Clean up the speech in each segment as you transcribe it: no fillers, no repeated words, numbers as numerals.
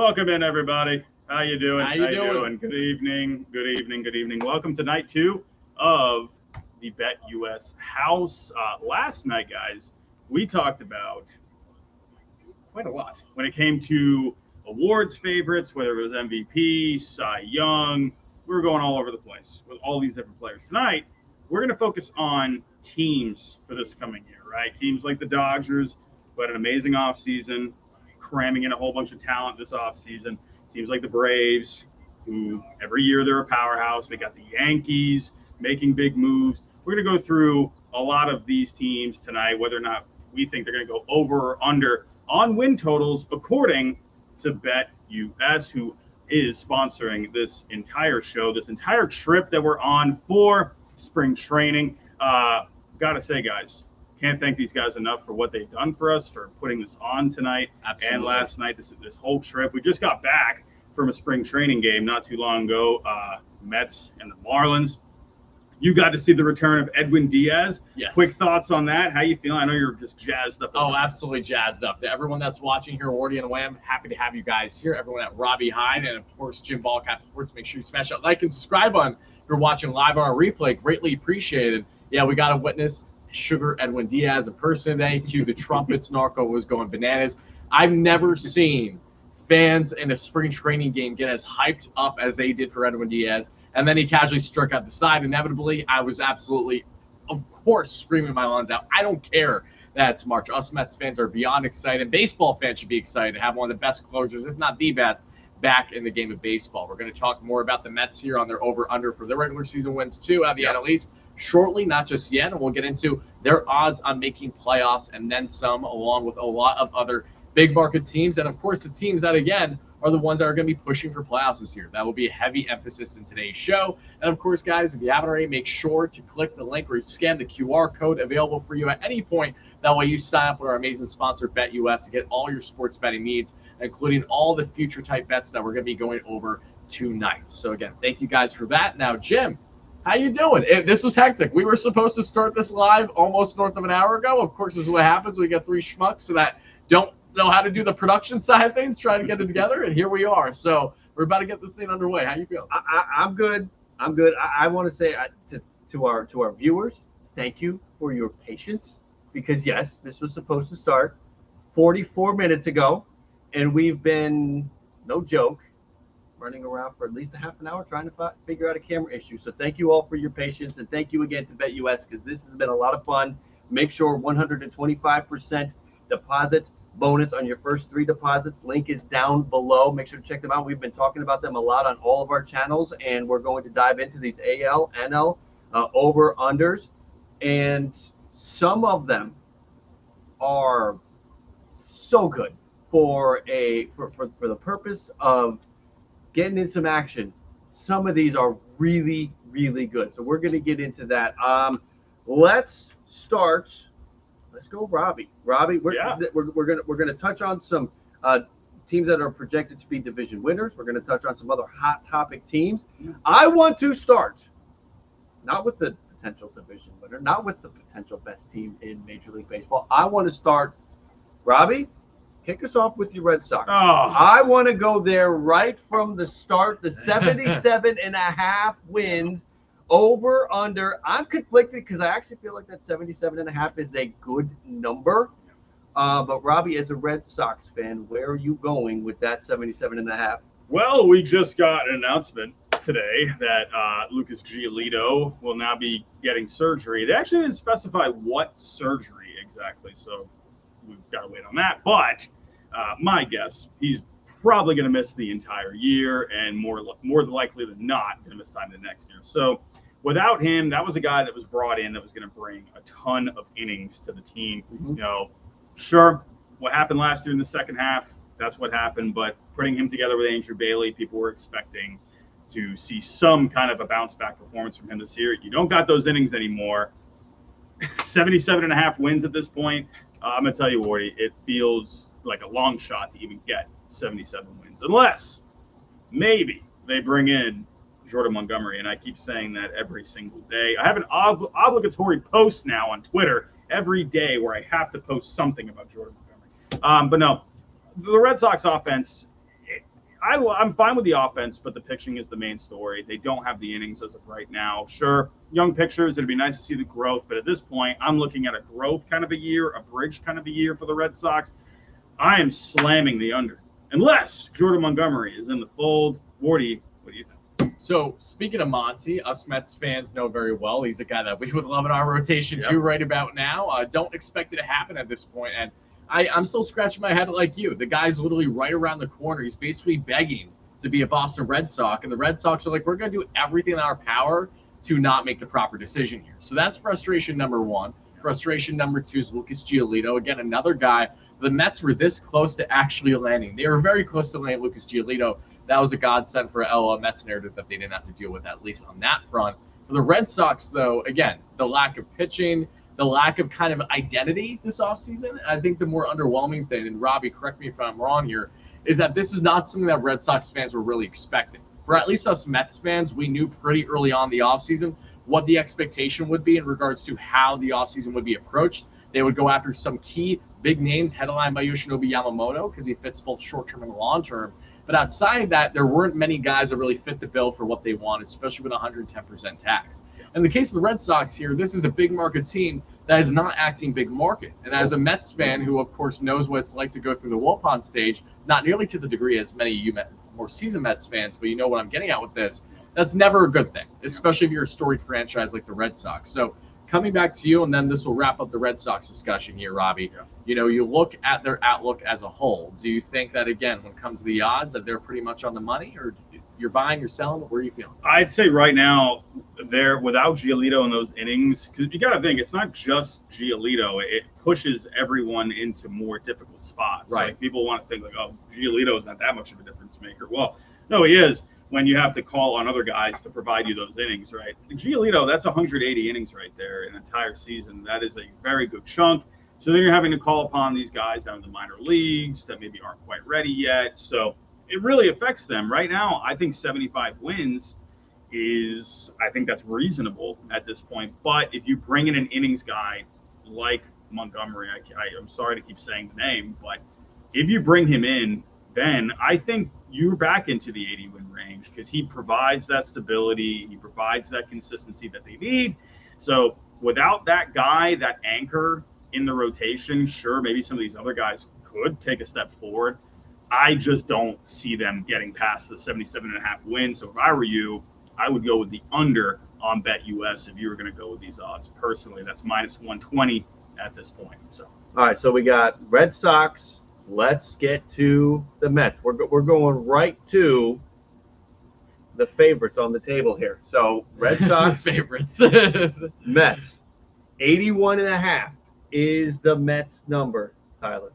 Welcome in, everybody. How you doing? How you doing? Good evening. Good evening. Good evening. Welcome to night 2 of the Bet US House. Last night, guys, we talked about quite a lot when it came to awards favorites, whether it was MVP, Cy Young. We were going all over the place with all these different players. Tonight, we're going to focus on teams for this coming year, right? Teams like the Dodgers, who had an amazing offseason, cramming in a whole bunch of talent this offseason. Teams like the Braves, who every year they're a powerhouse. We got the Yankees making big moves. We're going to go through a lot of these teams tonight, whether or not we think they're going to go over or under on win totals, according to Bet US, who is sponsoring this entire show, this entire trip that we're on for spring training. Gotta say, guys, can't thank these guys enough for what they've done for us, for putting this on tonight. Absolutely. And last night, this whole trip. We just got back from a spring training game not too long ago, Mets and the Marlins. You got to see the return of Edwin Diaz. Yes. Quick thoughts on that. How you feeling? I know you're just jazzed up. Oh, absolutely jazzed up. To everyone that's watching here, Wardy and Wham, happy to have you guys here. Everyone at Robbie Hyde and, of course, Jim Ballcap Sports. Make sure you smash that like and subscribe button. If you're watching live on our replay, greatly appreciated. Yeah, we got to witness Sugar Edwin Diaz in person today. Cue the trumpets. Narco was going bananas. I've never seen fans in a spring training game get as hyped up as they did for Edwin Diaz. And then he casually struck out the side. Inevitably, I was absolutely, of course, screaming my lungs out. I don't care that it's March. Us Mets fans are beyond excited. Baseball fans should be excited to have one of the best closers, if not the best, back in the game of baseball. We're going to talk more about the Mets here on their over-under for their regular season wins, too, out of the NL East shortly, not just yet. And we'll get into their odds on making playoffs and then some, along with a lot of other big market teams. And, of course, the teams that, again, are the ones that are going to be pushing for playoffs this year. That will be a heavy emphasis in today's show. And, of course, guys, if you haven't already, make sure to click the link or scan the QR code available for you at any point. That way you sign up with our amazing sponsor, Bet US, to get all your sports betting needs, including all the future-type bets that we're going to be going over tonight. So, again, thank you guys for that. Now, Jim, how you doing? This was hectic. We were supposed to start this live almost north of an hour ago. Of course, this is what happens. We get 3 schmucks that don't know how to do the production side of things, trying to get it together, and here we are. So we're about to get this thing underway. How you feel? I'm good. I'm good. I want to say to our viewers, thank you for your patience, because yes, this was supposed to start 44 minutes ago, and we've been, no joke, running around for at least a half an hour trying to figure out a camera issue. So thank you all for your patience, and thank you again to Bet US, because this has been a lot of fun. Make sure 125% deposit bonus on your first 3 deposits. Link is down below. Make sure to check them out. We've been talking about them a lot on all of our channels, and we're going to dive into these AL, NL, over unders, and some of them are so good for the purpose of getting in some action. Some of these are really, really good. So we're going to get into that. Let's start. Let's go, Robbie. Robbie, we're gonna touch on some teams that are projected to be division winners. We're gonna touch on some other hot topic teams. I want to start not with the potential division winner, not with the potential best team in Major League Baseball. I want to start, Robbie, kick us off with your Red Sox. Oh. I want to go there right from the start. The 77.5 wins. Over, under. I'm conflicted because I actually feel like that 77.5 is a good number. But Robbie, as a Red Sox fan, where are you going with that 77.5? Well, we just got an announcement today that Lucas Giolito will now be getting surgery. They actually didn't specify what surgery exactly, so we've got to wait on that. But my guess, he's probably going to miss the entire year, and more likely than not, going to miss time the next year. So without him, that was a guy that was brought in that was going to bring a ton of innings to the team. Mm-hmm. You know, sure, what happened last year in the second half, that's what happened. But putting him together with Andrew Bailey, people were expecting to see some kind of a bounce back performance from him this year. You don't got those innings anymore. 77.5 wins at this point. I'm going to tell you, Wardy, it feels like a long shot to even get 77 wins, unless maybe they bring in Jordan Montgomery, and I keep saying that every single day. I have an obligatory post now on Twitter every day where I have to post something about Jordan Montgomery. But no, the Red Sox offense, I'm fine with the offense, but the pitching is the main story. They don't have the innings as of right now. Sure, young pitchers, it'd be nice to see the growth, but at this point, I'm looking at a growth kind of a year, a bridge kind of a year for the Red Sox. I am slamming the under, unless Jordan Montgomery is in the fold. Wardy, what do you think? So speaking of Monty, us Mets fans know very well he's a guy that we would love in our rotation too right about now. Don't expect it to happen at this point, and I'm still scratching my head like you. The guy's literally right around the corner. He's basically begging to be a Boston Red Sox, and the Red Sox are like, we're going to do everything in our power to not make the proper decision here. So that's frustration number one. Frustration number two is Lucas Giolito. Again, another guy. The Mets were this close to actually landing. They were very close to landing Lucas Giolito. That was a godsend for LA Mets narrative that they didn't have to deal with, at least on that front. For the Red Sox, though, again, the lack of pitching, the lack of kind of identity this offseason, I think the more underwhelming thing, and Robbie, correct me if I'm wrong here, is that this is not something that Red Sox fans were really expecting. For at least us Mets fans, we knew pretty early on the offseason what the expectation would be in regards to how the offseason would be approached. They would go after some key big names headlined by Yoshinobu Yamamoto because he fits both short-term and long-term. But outside of that, there weren't many guys that really fit the bill for what they want, especially with 110% tax. In the case of the Red Sox here, this is a big market team that is not acting big market. And as a Mets fan who, of course, knows what it's like to go through the Wilpon stage, not nearly to the degree as many of you more seasoned Mets fans, but you know what I'm getting at with this, that's never a good thing, especially if you're a storied franchise like the Red Sox. So coming back to you, and then this will wrap up the Red Sox discussion here, Robbie. You know, you look at their outlook as a whole. Do you think that, again, when it comes to the odds, that they're pretty much on the money, or you're buying, you're selling? Where are you feeling? I'd say right now, they're without Giolito in those innings, because you got to think, it's not just Giolito. It pushes everyone into more difficult spots. Right. Like, people want to think, like, oh, Giolito is not that much of a difference maker. Well, no, he is. When you have to call on other guys to provide you those innings, right? Giolito, that's 180 innings right there in an entire season. That is a very good chunk. So then you're having to call upon these guys down in the minor leagues that maybe aren't quite ready yet. So it really affects them. Right now, I think 75 wins I think that's reasonable at this point. But if you bring in an innings guy like Montgomery, I'm sorry to keep saying the name, but if you bring him in, then I think you're back into the 80-win range because he provides that stability. He provides that consistency that they need. So without that guy, that anchor in the rotation, sure, maybe some of these other guys could take a step forward. I just don't see them getting past the 77.5 wins. So if I were you, I would go with the under on BetUS if you were going to go with these odds. Personally, that's minus 120 at this point. So all right, so we got Red Sox. Let's get to the Mets. We're going right to the favorites on the table here. So Red Sox favorites. Mets. 81.5 is the Mets number, Tyler.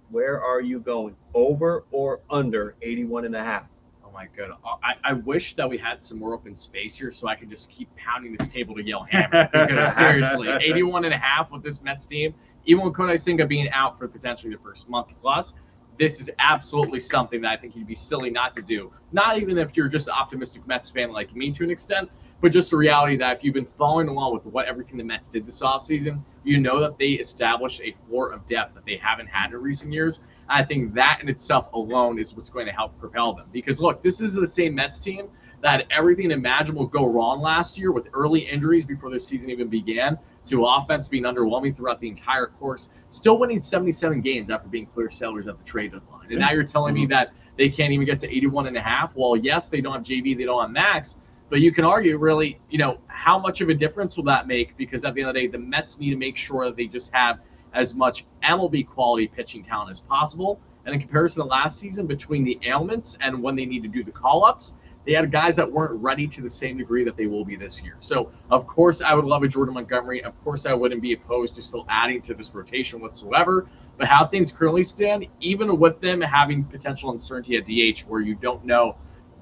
Where are you going? Over or under 81.5? Oh my goodness. I wish that we had some more open space here so I could just keep pounding this table to yell hammer. Because seriously, 81.5 with this Mets team, even with Kodai Senga being out for potentially the first month plus, this is absolutely something that I think you'd be silly not to do. Not even if you're just an optimistic Mets fan like me to an extent, but just the reality that if you've been following along with everything the Mets did this offseason, you know that they established a floor of depth that they haven't had in recent years. I think that in itself alone is what's going to help propel them. Because, look, this is the same Mets team that had everything imaginable go wrong last year with early injuries before the season even began, to offense being underwhelming throughout the entire course, still winning 77 games after being clear sellers at the trade deadline. And now you're telling me that they can't even get to 81.5? Well, yes, they don't have JV, they don't have Max, but you can argue really, how much of a difference will that make? Because at the end of the day, the Mets need to make sure that they just have as much MLB quality pitching talent as possible. And in comparison to last season, between the ailments and when they need to do the call-ups, they had guys that weren't ready to the same degree that they will be this year. So, of course, I would love a Jordan Montgomery. Of course, I wouldn't be opposed to still adding to this rotation whatsoever. But how things currently stand, even with them having potential uncertainty at DH, where you don't know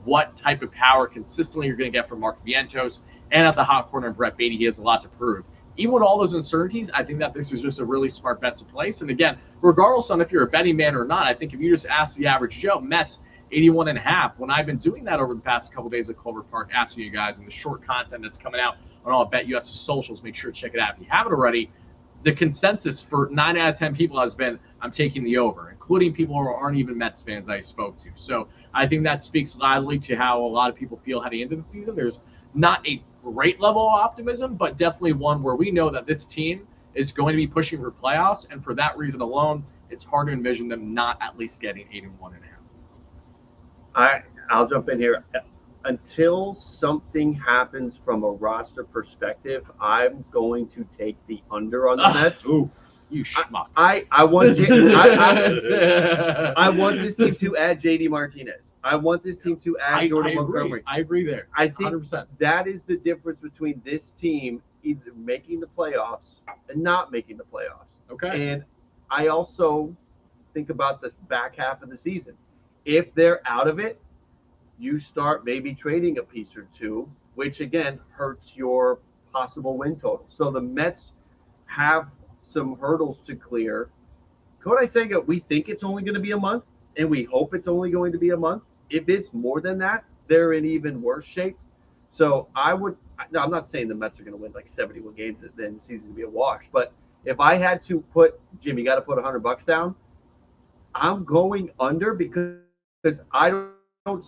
what type of power consistently you're going to get from Mark Vientos, and at the hot corner of Brett Beatty, he has a lot to prove. Even with all those uncertainties, I think that this is just a really smart bet to place. And again, regardless on if you're a betting man or not, I think if you just ask the average Joe, Mets 81.5. When I've been doing that over the past couple days at Culver Park, asking you guys, and the short content that's coming out on all BetUS socials, make sure to check it out if you haven't already. the consensus for 9 out of 10 people has been, I'm taking the over, including people who aren't even Mets fans I spoke to. So I think that speaks loudly to how a lot of people feel heading into the season. There's not a great level of optimism, but definitely one where we know that this team is going to be pushing for playoffs, and for that reason alone, it's hard to envision them not at least getting 8-1.5. I'll jump in here. Until something happens from a roster perspective, I'm going to take the under on the Mets. Oof, you schmuck. I want this team to add JD Martinez. I want this team to add Jordan Montgomery. I agree there. I think 100%. that is the difference between this team either making the playoffs and not making the playoffs. Okay. And I also think about this back half of the season. If they're out of it, you start maybe trading a piece or two, which again hurts your possible win total. So the Mets have some hurdles to clear. Kodai Senga, we think it's only going to be a month, and we hope it's only going to be a month. If it's more than that, they're in even worse shape. So I'm not saying the Mets are going to win like 71 games, then the season's going to be a wash. But if I had to put, Jim, you got to put $100 down, I'm going under because I don't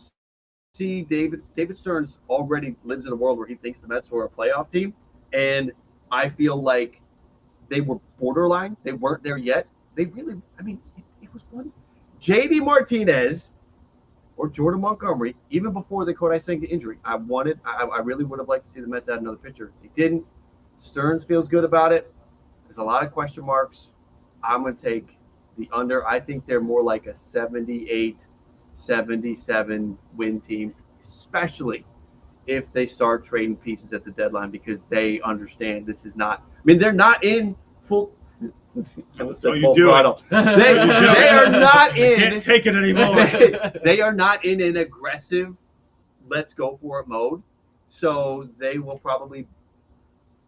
see David Stearns already lives in a world where he thinks the Mets were a playoff team, and I feel like they were borderline. They weren't there yet. They really, it was one. JD Martinez or Jordan Montgomery, even before the Kodai Senga injury, I really would have liked to see the Mets add another pitcher. They didn't. Stearns feels good about it. There's a lot of question marks. I'm going to take the under. I think they're more like a 78, 77 win team, especially if they start trading pieces at the deadline, because they understand this is not, they're not in full. So you do it. They are not in. Can't take it anymore. They are not in an aggressive, let's go for it mode. So they will probably,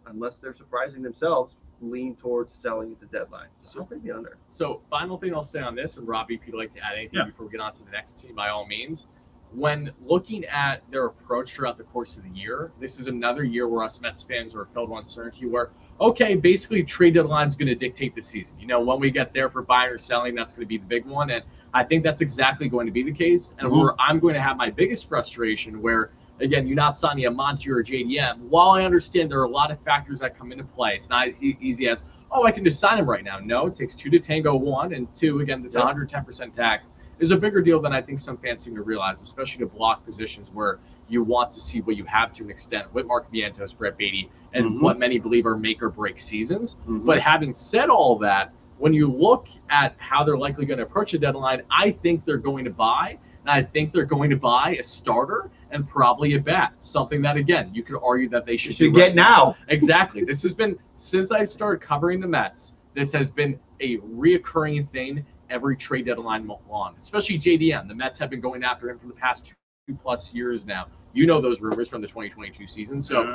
unless they're surprising themselves, lean towards selling at the deadline. So I'll take the under. So final thing I'll say on this, and Robbie, if you'd like to add anything before we get on to the next team, by all means. When looking at their approach throughout the course of the year, this is another year where us Mets fans are filled with uncertainty where, okay, basically trade deadline is going to dictate the season. When we get there for buying or selling, that's going to be the big one. And I think that's exactly going to be the case. And where I'm going to have my biggest frustration where, again, you're not signing a Monty or a JDM. While I understand there are a lot of factors that come into play, it's not as easy as, I can just sign him right now. No, it takes 2 to tango 1, and 2, again, this 110% tax is a bigger deal than I think some fans seem to realize, especially to block positions where you want to see what you have to an extent with Mark Vientos, Brett Beatty, and what many believe are make or break seasons. But having said all that, when you look at how they're likely going to approach a deadline, I think they're going to buy. And I think they're going to buy a starter and probably a bat. Something that, again, you could argue that they should get now. Exactly. This has been, since I started covering the Mets, this has been a reoccurring thing every trade deadline long, especially JDM. The Mets have been going after him for the past 2+ years now. You know those rumors from the 2022 season. So,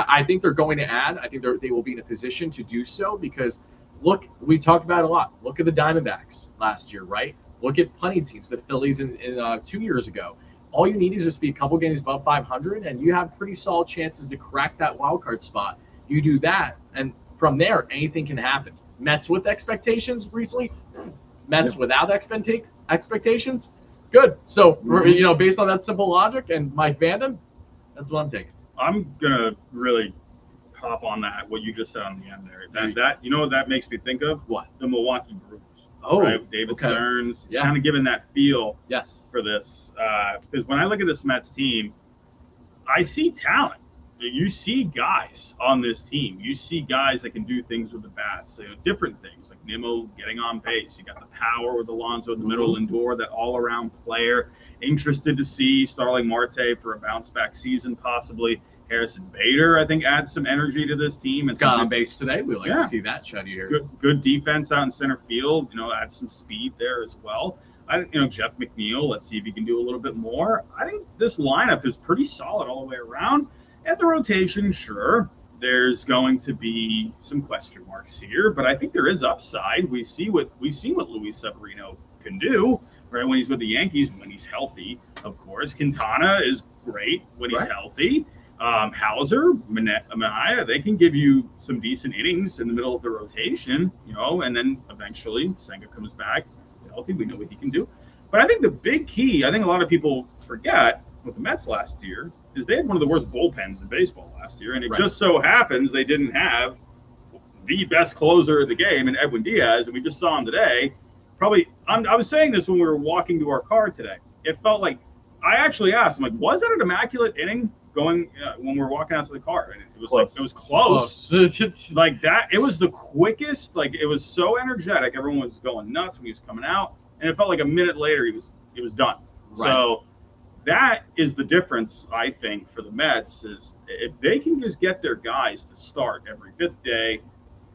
I think they're going to add. I think they will be in a position to do so because, look, we talked about it a lot. Look at the Diamondbacks last year, right? Look at punting teams, the Phillies in 2 years ago. All you need is just be a couple games above 500, and you have pretty solid chances to crack that wild card spot. You do that, and from there, anything can happen. Mets with expectations recently, Mets without expectations, good. So, based on that simple logic and my fandom, that's what I'm taking. I'm gonna really hop on that. What you just said on the end there. That you know what that makes me think of? What? The Milwaukee Brewers. Oh, right? David Stearns. He's kind of given that feel. For this, because when I look at this Mets team, I see talent. You see guys on this team. You see guys that can do things with the bats, different things like Nimmo getting on base. You got the power with Alonso in the middle, Lindor, that all-around player. Interested to see Starling Marte for a bounce-back season, possibly. Harrison Bader, I think, adds some energy to this team. And got on base today. We like to see that. Shuddy here. Good defense out in center field. Add some speed there as well. Jeff McNeil. Let's see if he can do a little bit more. I think this lineup is pretty solid all the way around. At the rotation, sure, there's going to be some question marks here, but I think there is upside. We've seen what Luis Severino can do, right? When he's with the Yankees, when he's healthy, of course. Quintana is great when he's healthy. Hauser, Mania, they can give you some decent innings in the middle of the rotation, and then eventually Senga comes back healthy. We know what he can do. But I think the big key, I think a lot of people forget with the Mets last year, is they had one of the worst bullpens in baseball last year. And it just so happens they didn't have the best closer in the game in Edwin Diaz. And we just saw him today. I was saying this when we were walking to our car today. It felt like, I actually asked, I'm like, was that an immaculate inning going when we were walking out to the car? And it was close. It was close. Like that. It was the quickest. Like, it was so energetic. Everyone was going nuts when he was coming out. And it felt like a minute later he was done. Right. So that is the difference, I think, for the Mets, is if they can just get their guys to start every fifth day,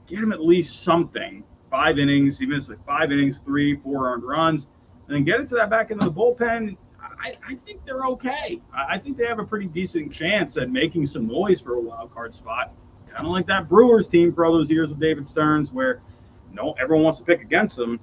get them at least something, 5 innings, even if it's like 5 innings, 3-4 earned runs, and then get into that back into the bullpen. I think they're okay. I think they have a pretty decent chance at making some noise for a wild card spot, kind of like that Brewers team for all those years with David Stearns, where everyone wants to pick against them,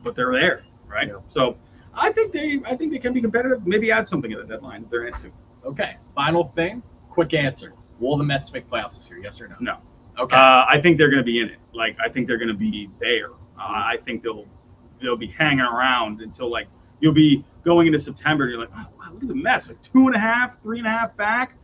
but they're there, right? Yeah. So I think they can be competitive. Maybe add something at the deadline if they're into. Okay. Final thing, quick answer: will the Mets make playoffs this year? Yes or no? No. Okay. I think they're going to be in it. Like, I think they're going to be there. I think they'll be hanging around until, like, you'll be going into September and you're like, oh, wow, look at the Mets, like 2.5, 3.5 back.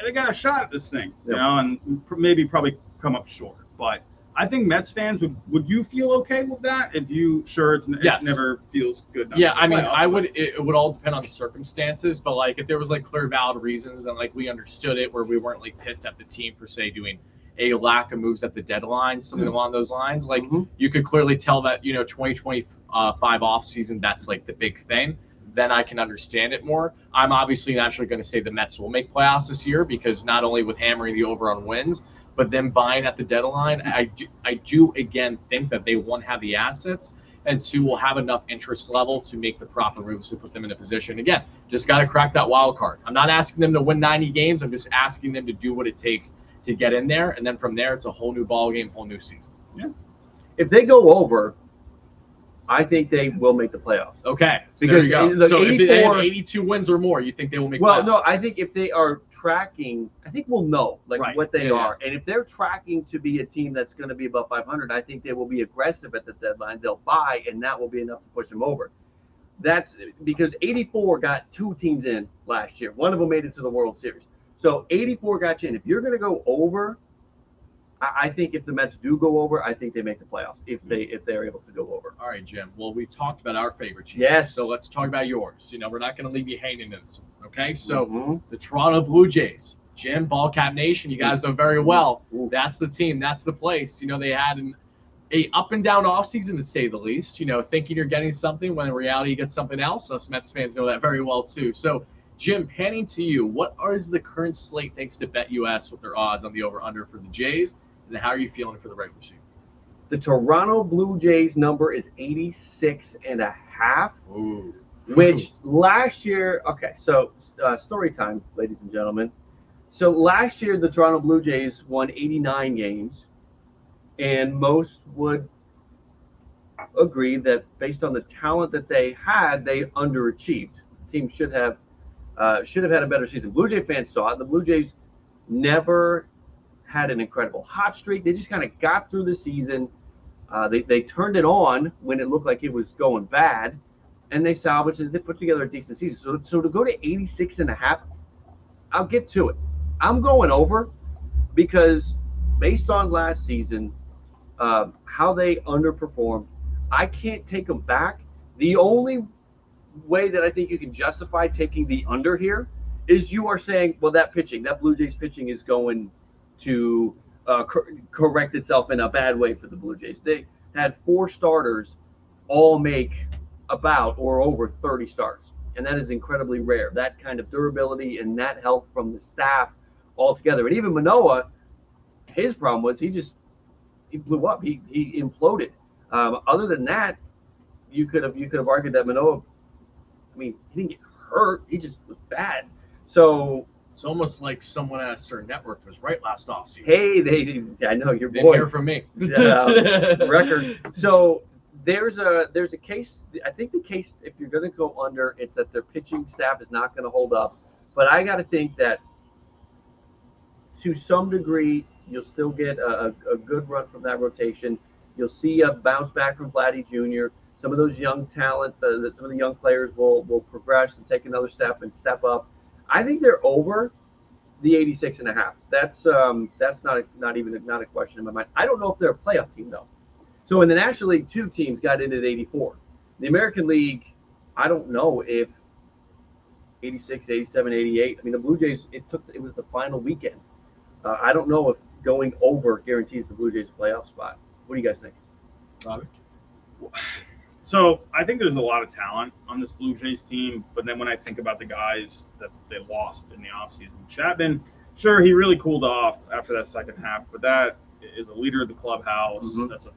They got a shot at this thing, and maybe probably come up short. But I think Mets fans would you feel okay with that if you it never feels good? Yeah, I mean, it would all depend on the circumstances, but like if there was like clear valid reasons and like we understood it, where we weren't like pissed at the team per se doing a lack of moves at the deadline, something along those lines. Like you could clearly tell that 2025 off season, that's like the big thing. Then I can understand it more. I'm obviously naturally going to say the Mets will make playoffs this year, because not only with hammering the over on wins, but them buying at the deadline, I do again think that they, one, have the assets, and two, will have enough interest level to make the proper moves to put them in a position. Again, just got to crack that wild card. I'm not asking them to win 90 games. I'm just asking them to do what it takes to get in there, and then from there, it's a whole new ball game, whole new season. Yeah. If they go over, I think they will make the playoffs. Okay. Because there you go. So if they have 82 wins or more, you think they will make playoffs? Well, no, I think if they are tracking, I think we'll know what they are. And if they're tracking to be a team that's going to be above 500, I think they will be aggressive at the deadline. They'll buy, and that will be enough to push them over. That's because 84 got 2 teams in last year. One of them made it to the World Series. So 84 got you in. If you're going to go over, I think if the Mets do go over, I think they make the playoffs if they're able to go over. All right, Jim. Well, we talked about our favorite teams. Yes. So let's talk about yours. We're not going to leave you hanging in this. Okay. So the Toronto Blue Jays, Jim, Ballcap Nation, you guys know very well. That's the team. That's the place. They had an up and down offseason, to say the least. Thinking you're getting something when in reality you get something else. Us Mets fans know that very well too. So, Jim, panning to you, what is the current slate thanks to BetUS with their odds on the over/under for the Jays? And how are you feeling for the regular season? The Toronto Blue Jays number is 86.5. Ooh. Which last year, okay, so story time, ladies and gentlemen. So last year, the Toronto Blue Jays won 89 games, and most would agree that based on the talent that they had, they underachieved. The team should have had a better season. Blue Jay fans saw it. The Blue Jays never had an incredible hot streak. They just kind of got through the season. They turned it on when it looked like it was going bad, and they salvaged it. They put together a decent season. So to go to 86.5, I'll get to it. I'm going over because based on last season, how they underperformed, I can't take them back. The only way that I think you can justify taking the under here is you are saying, well, that Blue Jays pitching is going to correct itself in a bad way for the Blue Jays. They had 4 starters all make about or over 30 starts, and that is incredibly rare. That kind of durability and that health from the staff altogether. And even Manoah, his problem was he blew up. He imploded. Other than that, you could have argued that Manoah, he didn't get hurt. He just was bad. So it's almost like someone at a certain network was right last offseason. Hey, I know your boy. Didn't hear from me. Record. So there's a case. I think the case, if you're going to go under, it's that their pitching staff is not going to hold up. But I got to think that to some degree, you'll still get a good run from that rotation. You'll see a bounce back from Vladdy Jr. Some of those young talent, some of the young players will progress and take another step and step up. I think they're over the 86.5. That's not a question in my mind. I don't know if they're a playoff team though. So in the National League, 2 teams got in at 84. The American League, I don't know if 86, 87, 88. I mean, the Blue Jays, it was the final weekend. I don't know if going over guarantees the Blue Jays a playoff spot. What do you guys think? Robert? So I think there's a lot of talent on this Blue Jays team, but then when I think about the guys that they lost in the offseason, Chapman, sure, he really cooled off after that second half, but that is a leader of the clubhouse. Mm-hmm. That's a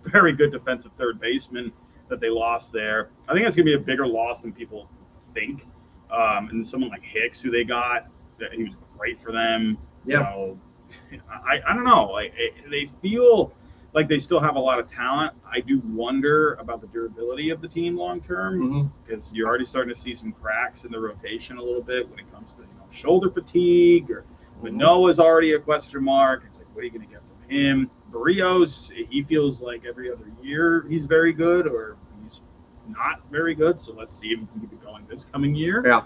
very good defensive third baseman that they lost there. I think that's going to be a bigger loss than people think. And someone like Hicks, who they got, he was great for them. Yeah. You know, I don't know. They feel like they still have a lot of talent. I do wonder about the durability of the team long term, because you're already starting to see some cracks in the rotation a little bit when it comes to shoulder fatigue, or Manoah's already a question mark. It's like, what are you going to get from him? Barrios, he feels like every other year he's very good, or he's not very good. So let's see if he can keep it going this coming year. Yeah.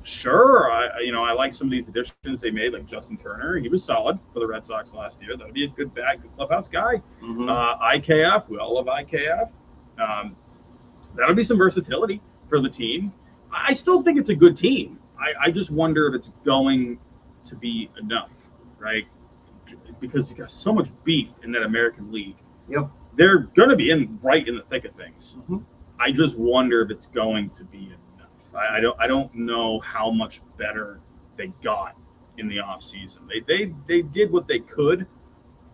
Sure. I like some of these additions they made, like Justin Turner. He was solid for the Red Sox last year. That'll be a good clubhouse guy. IKF, we all love IKF. That'll be some versatility for the team. I still think it's a good team. I just wonder if it's going to be enough, right? Because you got so much beef in that American League. Yep. They're going to be right in the thick of things. I just wonder if it's going to be enough. I don't know how much better they got in the offseason. They did what they could.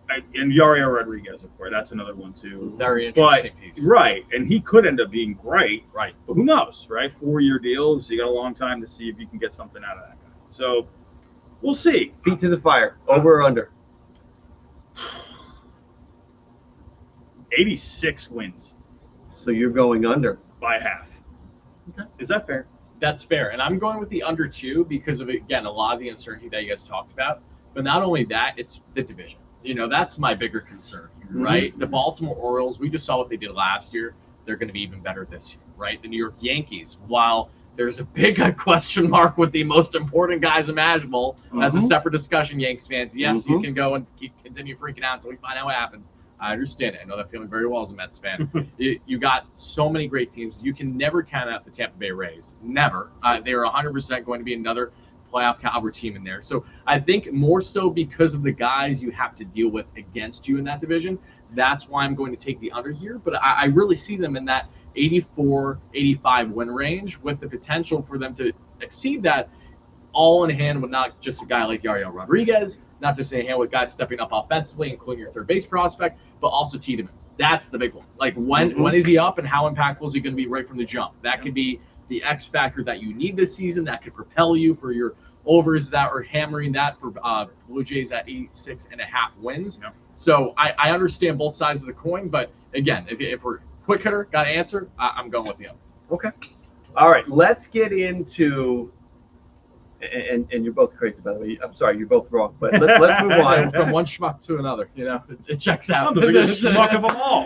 And Yariel Rodriguez, of course, that's another one too. Very interesting piece. Right, and he could end up being great. Right. But who knows, right? 4-year deals. You got a long time to see if you can get something out of that guy. So we'll see. Feet to the fire. Over or under? 86 wins. So you're going under. By half. Okay. Is that fair? That's fair. And I'm going with the under 2 because of, again, a lot of the uncertainty that you guys talked about. But not only that, it's the division. That's my bigger concern, right? The Baltimore Orioles, we just saw what they did last year. They're going to be even better this year, right? The New York Yankees, while there's a big question mark with the most important guys imaginable, that's a separate discussion, Yanks fans. Yes, you can go and continue freaking out until we find out what happens. I understand it. I know that feeling very well as a Mets fan. You got so many great teams. You can never count out the Tampa Bay Rays. Never. They are 100% going to be another playoff caliber team in there. So I think more so because of the guys you have to deal with against you in that division, that's why I'm going to take the under here. But I really see them in that 84, 85 win range with the potential for them to exceed that, all in hand with not just a guy like Yariel Rodriguez, not just in hand with guys stepping up offensively, including your third base prospect, but also Tiedemann. That's the big one. Like when is he up and how impactful is he going to be right from the jump? That could be the X factor that you need this season that could propel you for your overs that are hammering that for Blue Jays at 86.5 wins. Yep. So I understand both sides of the coin, but again, if we're quick hitter, got to answer, I'm going with the other. Okay. All right, let's get into, and you're both crazy, by the way. I'm sorry, you're both wrong, but let's move on. From one schmuck to another, it checks out. I'm the biggest schmuck of them all.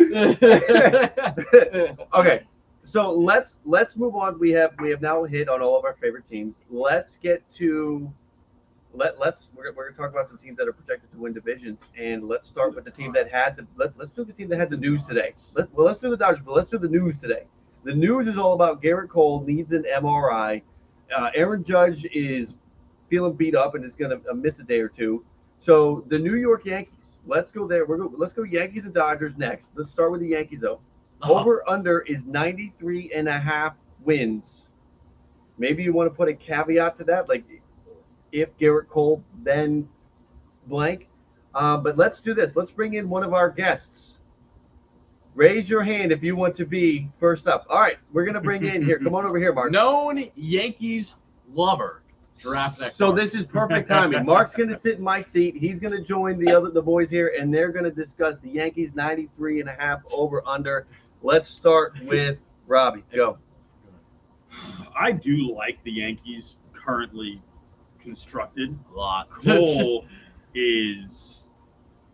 Okay. So let's move on. We have now hit on all of our favorite teams. Let's get to we're gonna talk about some teams that are projected to win divisions, and let's start with the team that had let's do the team that had the news today. Let's do the Dodgers, but let's do the news today. The news is all about Garrett Cole needs an MRI. Aaron Judge is feeling beat up and is gonna miss a day or two. So the New York Yankees. Let's go there. Let's go Yankees and Dodgers next. Let's start with the Yankees though. Over under is 93.5 wins. Maybe you want to put a caveat to that, like if Garrett Cole, then blank. But let's do this. Let's bring in one of our guests. Raise your hand if you want to be first up. All right, we're gonna bring in here. Come on over here, Mark. Known Yankees lover. Draft that. So this is perfect timing. Mark's gonna sit in my seat. He's gonna join the boys here, and they're gonna discuss the Yankees 93.5 over under. Let's start with Robbie. Go. I do like the Yankees currently constructed. A lot. Cole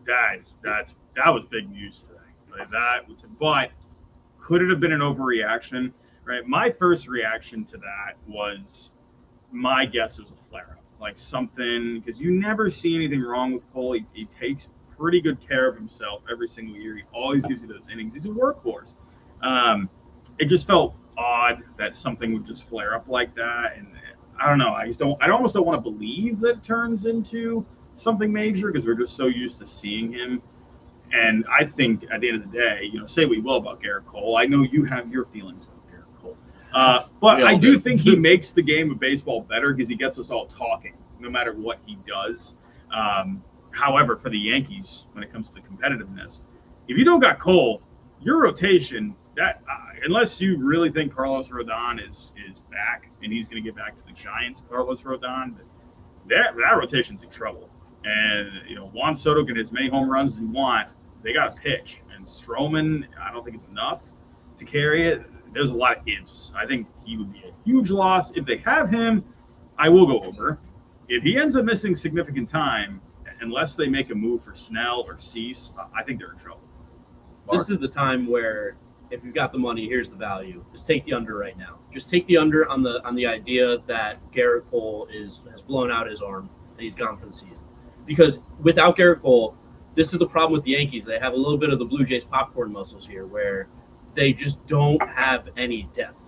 that was big news today. Like but could it have been an overreaction? Right. My first reaction to that was, my guess was a flare-up, like something, because you never see anything wrong with Cole. He takes pretty good care of himself every single year. He always gives you those innings. He's a workhorse. It just felt odd that something would just flare up like that, and I don't know. I almost don't want to believe that it turns into something major, because we're just so used to seeing him. And I think at the end of the day, say we will about Garrett Cole. I know you have your feelings about Garrett Cole. But I do think he makes the game of baseball better, because he gets us all talking no matter what he does. However, for the Yankees, when it comes to the competitiveness, if you don't got Cole, your rotation, unless you really think Carlos Rodon is back and he's going to get back to the Giants, Carlos Rodon, that rotation's in trouble. And Juan Soto can hit as many home runs as he wants. They got to pitch, and Stroman, I don't think it's enough to carry it. There's a lot of ifs. I think he would be a huge loss. If they have him, I will go over. If he ends up missing significant time, unless they make a move for Snell or Cease, I think they're in trouble. Mark? This is the time where, if you've got the money, here's the value. Just take the under right now. Just take the under on the idea that Garrett Cole has blown out his arm and he's gone for the season. Because without Garrett Cole, this is the problem with the Yankees. They have a little bit of the Blue Jays popcorn muscles here, where they just don't have any depth.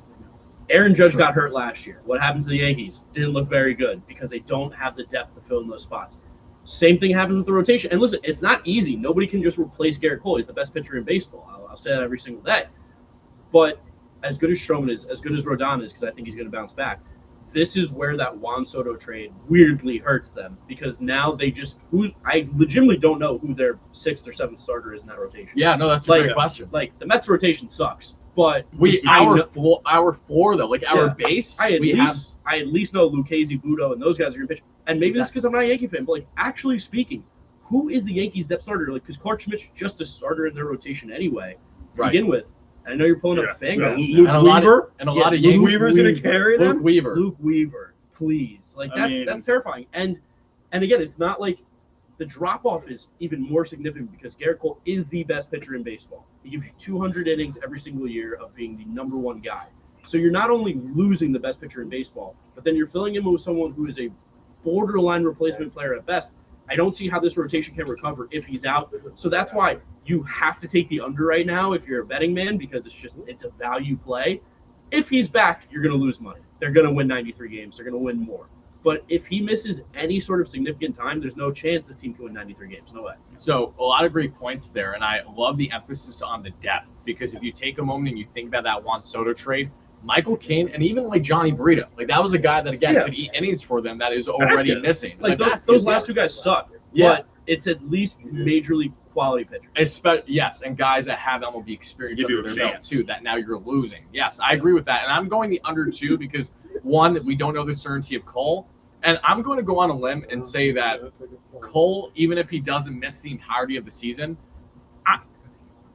Aaron Judge got hurt last year. What happened to the Yankees? Didn't look very good, because they don't have the depth to fill in those spots. Same thing happens with the rotation. And listen, it's not easy. Nobody can just replace Garrett Cole. He's the best pitcher in baseball. I'll say that every single day. But as good as Stroman is, as good as Rodon is, because I think he's going to bounce back, this is where that Juan Soto trade weirdly hurts them, because now I legitimately don't know who their 6th or 7th starter is in that rotation. Yeah, no, that's a great question. Like, the Mets rotation sucks, but our floor though, like our base, I at least know Lucchesi, Budo, and those guys are going to pitch. And maybe that's because I'm not a Yankee fan, but like, actually speaking, who is the Yankees' depth starter? Like, because Clark Schmidt's just a starter in their rotation anyway to begin with. I know you're pulling up Fangraphs. Luke Weaver, and a lot of Yankees. Luke Weaver's going to carry them. Luke Weaver, please. Like, that's terrifying. And again, it's not like the drop off is even more significant, because Garrett Cole is the best pitcher in baseball. He gives you 200 innings every single year of being the number one guy. So you're not only losing the best pitcher in baseball, but then you're filling him with someone who is a borderline replacement player at best. I don't see how this rotation can recover if he's out. So that's why you have to take the under right now if you're a betting man, because it's a value play. If he's back, you're going to lose money. They're going to win 93 games. They're going to win more. But if he misses any sort of significant time, there's no chance this team can win 93 games. No way. So a lot of great points there, and I love the emphasis on the depth, because if you take a moment and you think about that Juan Soto trade, Michael Cain, and even like Johnny Brito, like that was a guy that could eat innings for them that is already missing. Like those last two guys suck, but it's at least majorly quality pitchers. Yes, and guys that have MLB experience under their belt too, that now you're losing. Yes, I agree with that, and I'm going the under 2 because, one, we don't know the certainty of Cole, and I'm going to go on a limb and say that Cole, even if he doesn't miss the entirety of the season,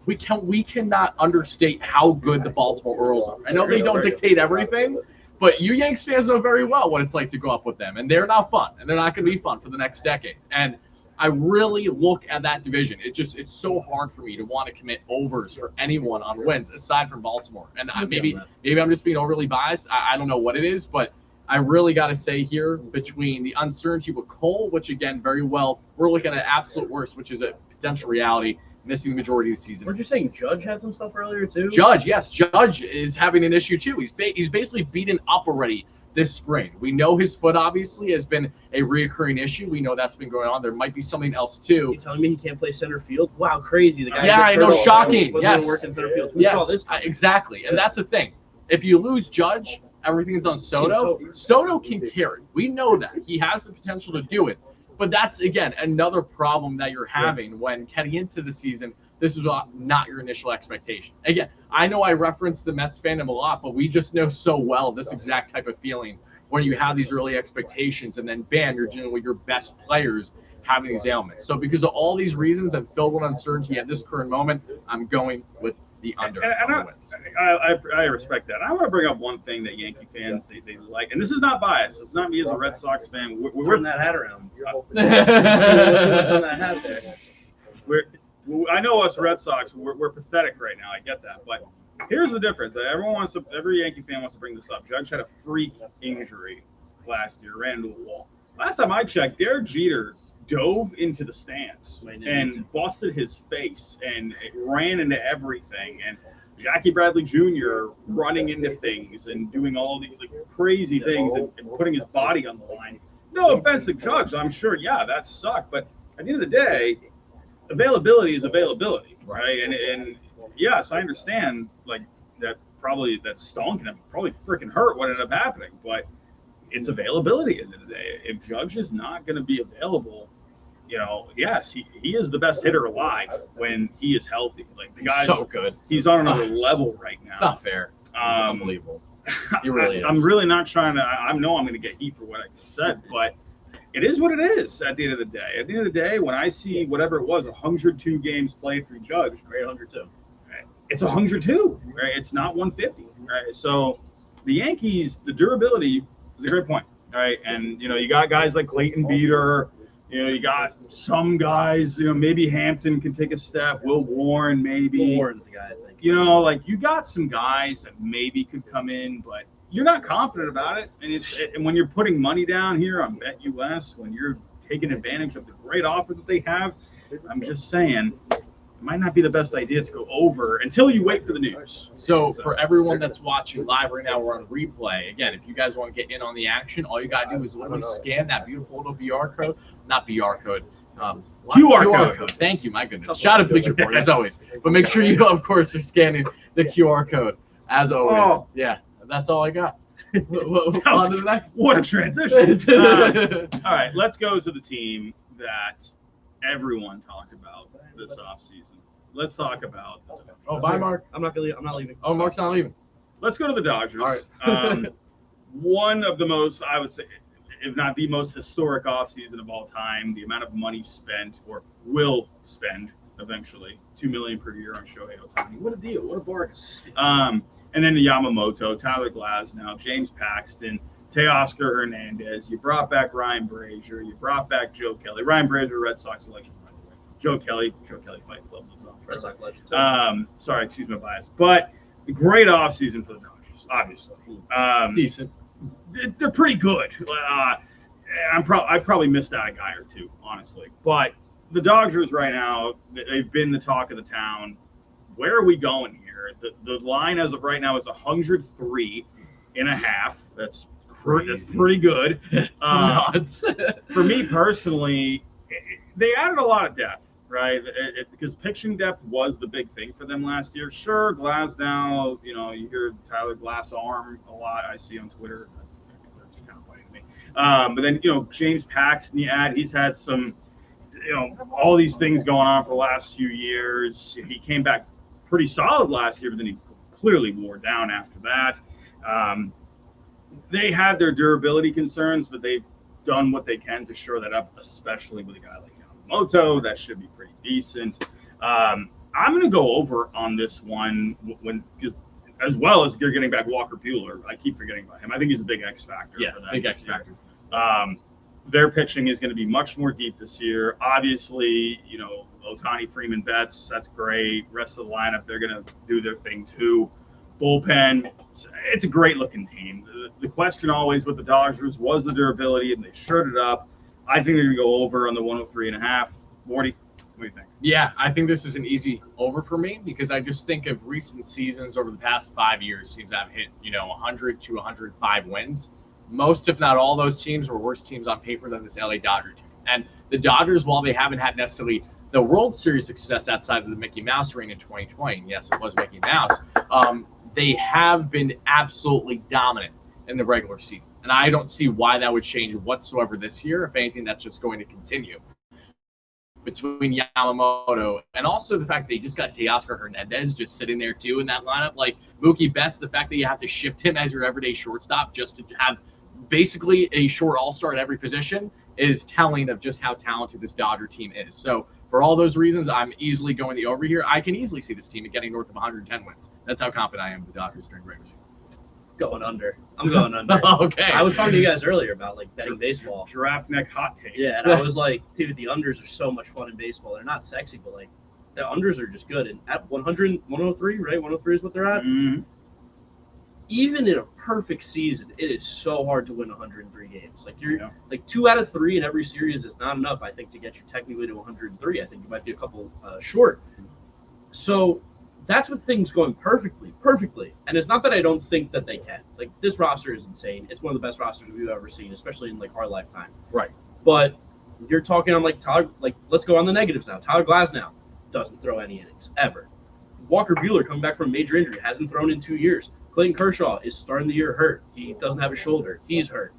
we cannot understate how good the Baltimore Orioles are. I know they don't dictate everything, but you Yanks fans know very well what it's like to go up with them, and they're not fun, and they're not going to be fun for the next decade. And I really look at that division. It's so hard for me to want to commit overs for anyone on wins aside from Baltimore. And maybe I'm just being overly biased. I don't know what it is, but I really got to say here, between the uncertainty with Cole, which again, very well, we're looking at absolute worst, which is a potential reality, missing the majority of the season. Weren't you saying Judge had some stuff earlier too? Judge is having an issue too. He's basically beaten up already this spring. We know his foot obviously has been a reoccurring issue. We know that's been going on. There might be something else too. You telling me he can't play center field? Wow, crazy. The guy. Yeah, I know, shocking. Yes. Work in center field. We saw this. Exactly, and that's the thing. If you lose Judge, everything's on Soto. Soto can carry. We know that he has the potential to do it. But that's, again, another problem that you're having when getting into the season. This is not your initial expectation. Again, I know I reference the Mets fandom a lot, but we just know so well this exact type of feeling when you have these early expectations and then, bam, you're dealing with your best players having these ailments. So because of all these reasons and filled with uncertainty at this current moment, I'm going with the under And on the wins. I respect that. I want to bring up one thing that Yankee fans they like, and this is not biased. It's not me as a Red Sox fan. We're turning that hat around. You're hoping. See what's on that hat there. I know us Red Sox. We're pathetic right now. I get that, but here's the difference. Every Yankee fan wants to bring this up. Judge had a freak injury last year, ran into a wall. Last time I checked, Derek Jeter dove into the stands and busted his face and ran into everything. And Jackie Bradley Jr. running into things and doing all the crazy things and putting his body on the line. No offense to Judge, I'm sure, yeah, that sucked. But at the end of the day, availability is availability, right? And yes, I understand that stunk and it probably freaking hurt what ended up happening, but it's availability at the end of the day. If Judge is not going to be available, yes, he is the best hitter alive when he is healthy. Like the guy's so good. He's on another level right now. It's not fair. It's unbelievable. He really is. I'm really not trying to. I know I'm going to get heat for what I just said, but it is what it is at the end of the day. At the end of the day, when I see whatever it was, 102 games played for Judge, Great 102. it's 102, right? It's not 150, right? So the Yankees, the durability is a great point, right? And you got guys like Clayton Beeter. You got some guys. Maybe Hampton can take a step. Will Warren, maybe. Will Warren's the guy, I think. You got some guys that maybe could come in, but you're not confident about it. And when you're putting money down here on BetUS, when you're taking advantage of the great offer that they have, I'm just saying, it might not be the best idea to go over until you wait for the news. So for everyone that's watching live right now, we're on replay. Again, if you guys want to get in on the action, all you got to do is literally scan that beautiful little QR code. Not BR code. QR code. Thank you. My goodness. Shout out Bleacher Report, as always. But make sure you, of course, are scanning the QR code, as always. Oh. Yeah, that's all I got. On to the next. What a transition. All right, let's go to the team that everyone talked about this offseason. Let's talk about the Dodgers. Oh, bye, Mark. I'm not leaving. Oh, Mark's not leaving. Let's go to the Dodgers. All right. One of the most, I would say, if not the most historic offseason of all time. The amount of money spent or will spend eventually, $2 million per year on Shohei Ohtani. What a deal! What a bargain! And then the Yamamoto, Tyler Glasnow, James Paxton, Teoscar Hernandez. You brought back Ryan Brazier. You brought back Joe Kelly. Ryan Brazier, Red Sox legend, by the way. Joe Kelly Fight Club was off. Red Sox legend. Sorry, excuse my bias, but great offseason for the Dodgers, obviously. Decent. They're pretty good. I probably missed out a guy or two, honestly. But the Dodgers right now, they've been the talk of the town. Where are we going here? The line as of right now is 103.5. That's pretty good. For me personally, they added a lot of depth, right? Because pitching depth was the big thing for them last year. Sure, Glasnow, you hear Tyler Glassarm a lot. I see on Twitter. That's kind of funny to me. But then, James Paxton, he's had some, all these things going on for the last few years. He came back pretty solid last year, but then he clearly wore down after that. They had their durability concerns, but they've done what they can to shore that up, especially with a guy like Yamamoto. That should be pretty decent. I'm going to go over on this one because as well as they're getting back Walker Buehler. I keep forgetting about him. I think he's a big X factor for them. Big X factor. Their pitching is going to be much more deep this year. Obviously, Ohtani, Freeman, Betts, that's great. Rest of the lineup, they're going to do their thing too. Bullpen, it's a great looking team. The question always with the Dodgers was the durability, and they shored it up. I think they're going to go over on the 103.5. Morty, what do you think? Yeah, I think this is an easy over for me because I just think of recent seasons over the past 5 years. Teams have hit 100 to 105 wins. Most, if not all, those teams were worse teams on paper than this LA Dodger team. And the Dodgers, while they haven't had necessarily the World Series success outside of the Mickey Mouse ring in 2020, and yes, it was Mickey Mouse, they have been absolutely dominant in the regular season. And I don't see why that would change whatsoever this year. If anything, that's just going to continue. Between Yamamoto and also the fact that you just got Teoscar Hernandez just sitting there too in that lineup, like Mookie Betts, the fact that you have to shift him as your everyday shortstop just to have basically a short all-star at every position is telling of just how talented this Dodger team is. So For all those reasons, I'm easily going the over here. I can easily see this team getting north of 110 wins. That's how confident I am with the Dodgers during regular season. Going under. I'm going under. Okay. I was talking to you guys earlier about like betting baseball. Giraffe neck hot take. Yeah, and I was like, dude, the unders are so much fun in baseball. They're not sexy, but like the unders are just good. And at 100, 103, right? 103 is what they're at. Mhm. Even in a perfect season, it is so hard to win 103 games. Like you're Yeah. like 2 out of 3 in every series is not enough, I think, to get you technically to 103. I think you might be a couple short. So that's with things going perfectly. And it's not that I don't think that they can. Like this roster is insane. It's one of the best rosters we've ever seen, especially in like our lifetime. Right. But you're talking on like Tyler. Like let's go on the negatives now. Tyler Glasnow doesn't throw any innings ever. Walker Buehler coming back from a major injury, hasn't thrown in 2 years. Clayton Kershaw is starting the year hurt. He doesn't have a shoulder. He's hurt.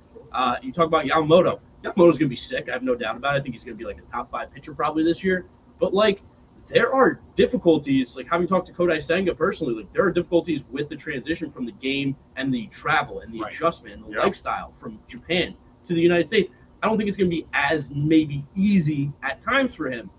You talk about Yamamoto. Yamamoto's going to be sick. I have no doubt about it. I think he's going to be like a top 5 pitcher probably this year. But like there are difficulties, like having talked to Kodai Senga personally, like there are difficulties with the transition from the game and the travel and the Right. adjustment and the Yep. lifestyle from Japan to the United States. I don't think it's going to be as maybe easy at times for him.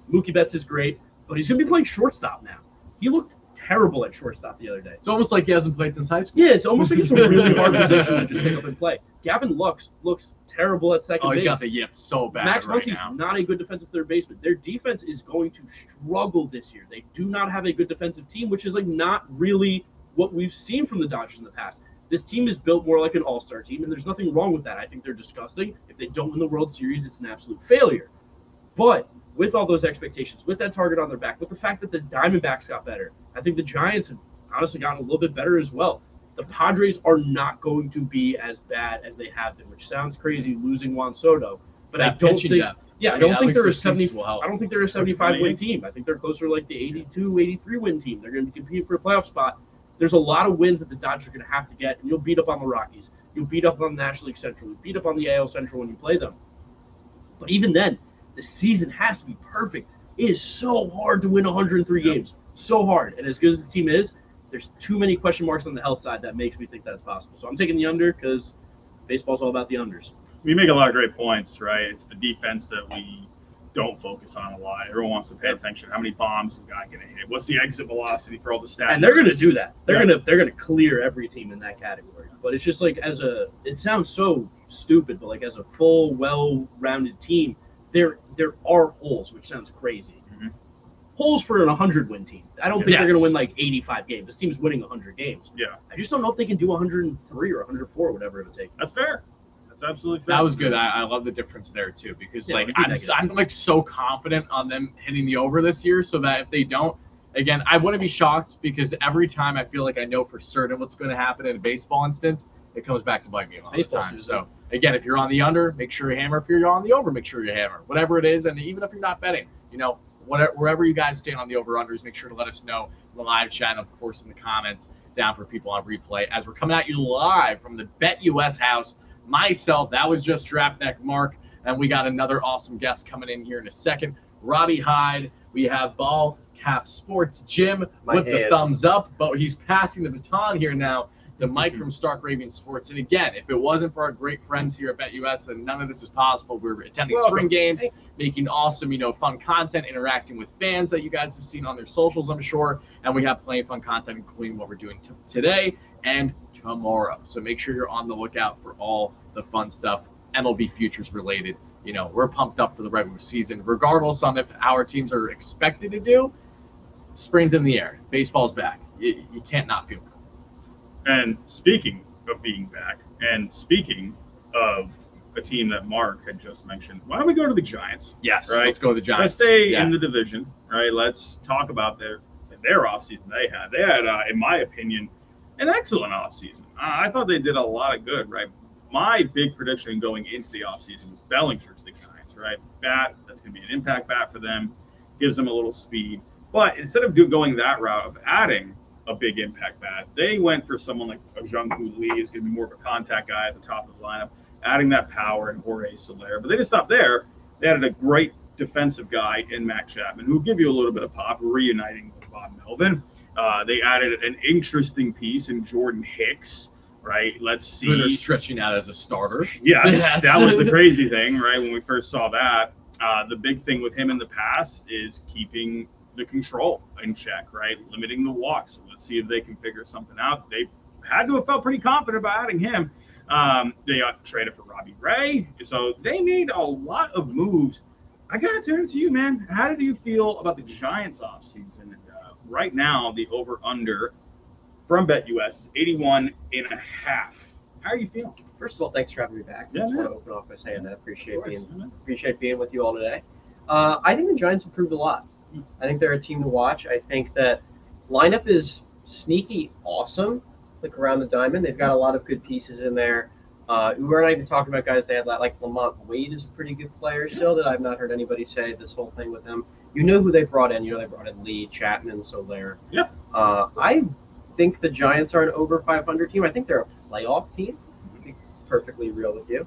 Mookie Betts is great, but he's going to be playing shortstop now. He looked terrible at shortstop the other day. It's almost like he hasn't played since high school. Yeah, it's almost like it's a really hard position to just pick up and play. Gavin Lux looks terrible at second Oh, he's base. got the yip so bad Max right Muncy's now. not a good defensive third baseman. Their defense is going to struggle this year. They do not have a good defensive team, which is like not really what we've seen from the Dodgers in the past. This team is built more like an all-star team, and there's nothing wrong with that. I think they're disgusting. If they don't win the World Series, it's an absolute failure. But with all those expectations, with that target on their back, with the fact that the Diamondbacks got better, I think the Giants have honestly gotten a little bit better as well. The Padres are not going to be as bad as they have been, which sounds crazy losing Juan Soto, but I That don't pitching think. depth. Yeah, I mean, don't at think least they're a those 70. pieces will help. I don't think they're a 75-win team. I think they're closer to like the 82, 83-win team. They're going to be competing for a playoff spot. There's a lot of wins that the Dodgers are going to have to get, and you'll beat up on the Rockies. You'll beat up on the National League Central. You'll beat up on the AL Central when you play them. But even then, the season has to be perfect. It is so hard to win 103 games. So hard. And as good as this team is, there's too many question marks on the health side that makes me think that it's possible. So I'm taking the under because baseball's all about the unders. You make a lot of great points, right? It's the defense that we don't focus on a lot. Everyone wants to pay attention. How many bombs is the guy going to hit? What's the exit velocity for all the stats? And they're going to do that. They're Yeah. going to clear every team in that category. But it's just like it sounds so stupid, but like as a full, well-rounded team, there are holes, which sounds crazy. Mhm. Holes for an 100-win team. I don't think they're Yes. going to win like 85 games. This team's winning 100 games. Yeah, I just don't know if they can do 103 or 104, whatever it'll take. that's fair. That's absolutely fair. That was good. I love the difference there too, because Yeah, like we can I'm negative. like so confident on them hitting the over this year, so that if they don't, again, I wouldn't be shocked because every time I feel like I know for certain what's going to happen in a baseball instance, it comes back to bite me a lot of the Baseball time. season. So again, if you're on the under, make sure you hammer. If you're on the over, make sure you hammer. Whatever it is, and even if you're not betting, wherever you guys stand on the over-unders, make sure to let us know in the live chat and, of course, in the comments down for people on replay as we're coming at you live from the Bet US house. Myself, that was just Draftneck Mark, and we got another awesome guest coming in here in a second. Robbie Hyde. We have Ball Cap Sports Jim with the thumbs up, but he's passing the baton here now to Mike from Stark Raven Sports. And again, if it wasn't for our great friends here at Bet US, then none of this is possible. We're attending spring games, making awesome, fun content, interacting with fans that you guys have seen on their socials, I'm sure. And we have plenty of fun content, including what we're doing today and tomorrow. So make sure you're on the lookout for all the fun stuff, MLB futures related. We're pumped up for the regular season, regardless on if our teams are expected to do. Spring's in the air. Baseball's back. You can't not feel good. And speaking of being back, and speaking of a team that Mark had just mentioned, why don't we go to the Giants? Yes, Right. let's go to the Giants. Let's stay Yeah. in the division, right? Let's talk about their offseason they had. They had, in my opinion, an excellent offseason. I thought they did a lot of good, right? My big prediction going into the offseason was Bellinger to the Giants, right? Bat, that's going to be an impact bat for them, gives them a little speed. But instead of going that route of adding a big impact bat, they went for someone like Jung-Hoo Lee, who's going to be more of a contact guy at the top of the lineup, adding that power and Jorge Soler. But they didn't stop there. They added a great defensive guy in Matt Chapman, who will give you a little bit of pop, reuniting with Bob Melvin. They added an interesting piece in Jordan Hicks, right? Let's see. Who they're stretching out as a starter. Yes, Yes. that was the crazy thing, right? When we first saw that. The big thing with him in the past is keeping the control in check, right? Limiting the walks. So let's see if they can figure something out. They had to have felt pretty confident about adding him. They got traded for Robbie Ray. So they made a lot of moves. I got to turn it to you, man. How did you feel about the Giants offseason? And right now, the over-under from BetUS is 81.5. How are you feeling? First of all, thanks for having me back. Yeah, I just man. want to open off by saying that. Appreciate Of course. being with you all today. I think the Giants improved a lot. I think they're a team to watch. I think that lineup is sneaky awesome. Look around the diamond. They've got a lot of good pieces in there. We're not even talking about guys they had like Lamont Wade is a pretty good player still that I've not heard anybody say this whole thing with him. You know who they brought in. You know they brought in Lee, Chapman, Soler. Yeah. I think the Giants are an over 500 team. I think they're a playoff team. To be perfectly real with you.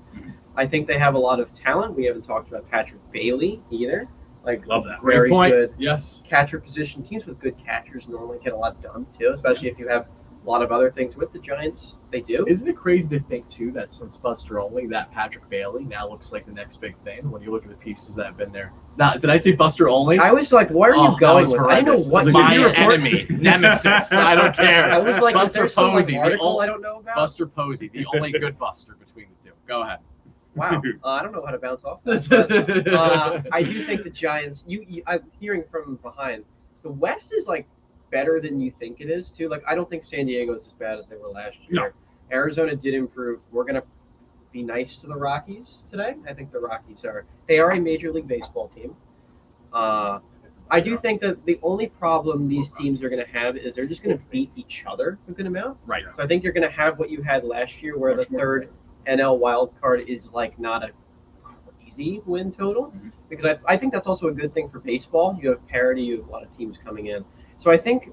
I think they have a lot of talent. We haven't talked about Patrick Bailey either. Like, Love that. Very Great point. good Yes. catcher position. Teams with good catchers normally get a lot done too, especially if you have a lot of other things with the Giants. They do. Isn't it crazy to think too that since Buster Olney, that Patrick Bailey now looks like the next big thing when you look at the pieces that have been there? It's not. Did I say Buster Olney? I was like, where are you going with? I know what my you report- enemy, nemesis. I don't care. I was like, is there Buster some like, Posey, the article only- I don't know about? Buster Posey, the only good Buster between the two. Go ahead. Wow, I don't know how to bounce off that. But, I do think the Giants. I'm hearing from behind. The West is like better than you think it is too. Like I don't think San Diego is as bad as they were last year. No. Arizona did improve. We're gonna be nice to the Rockies today. I think the Rockies are a Major League Baseball team. I do think that the only problem these teams are going to have is they're just going to beat each other a good amount. Right. So I think you're going to have what you had last year, where Much the more. third NL wild card is like not a crazy win total, Mhm. because I think that's also a good thing for baseball. You have parity, you have a lot of teams coming in. So I think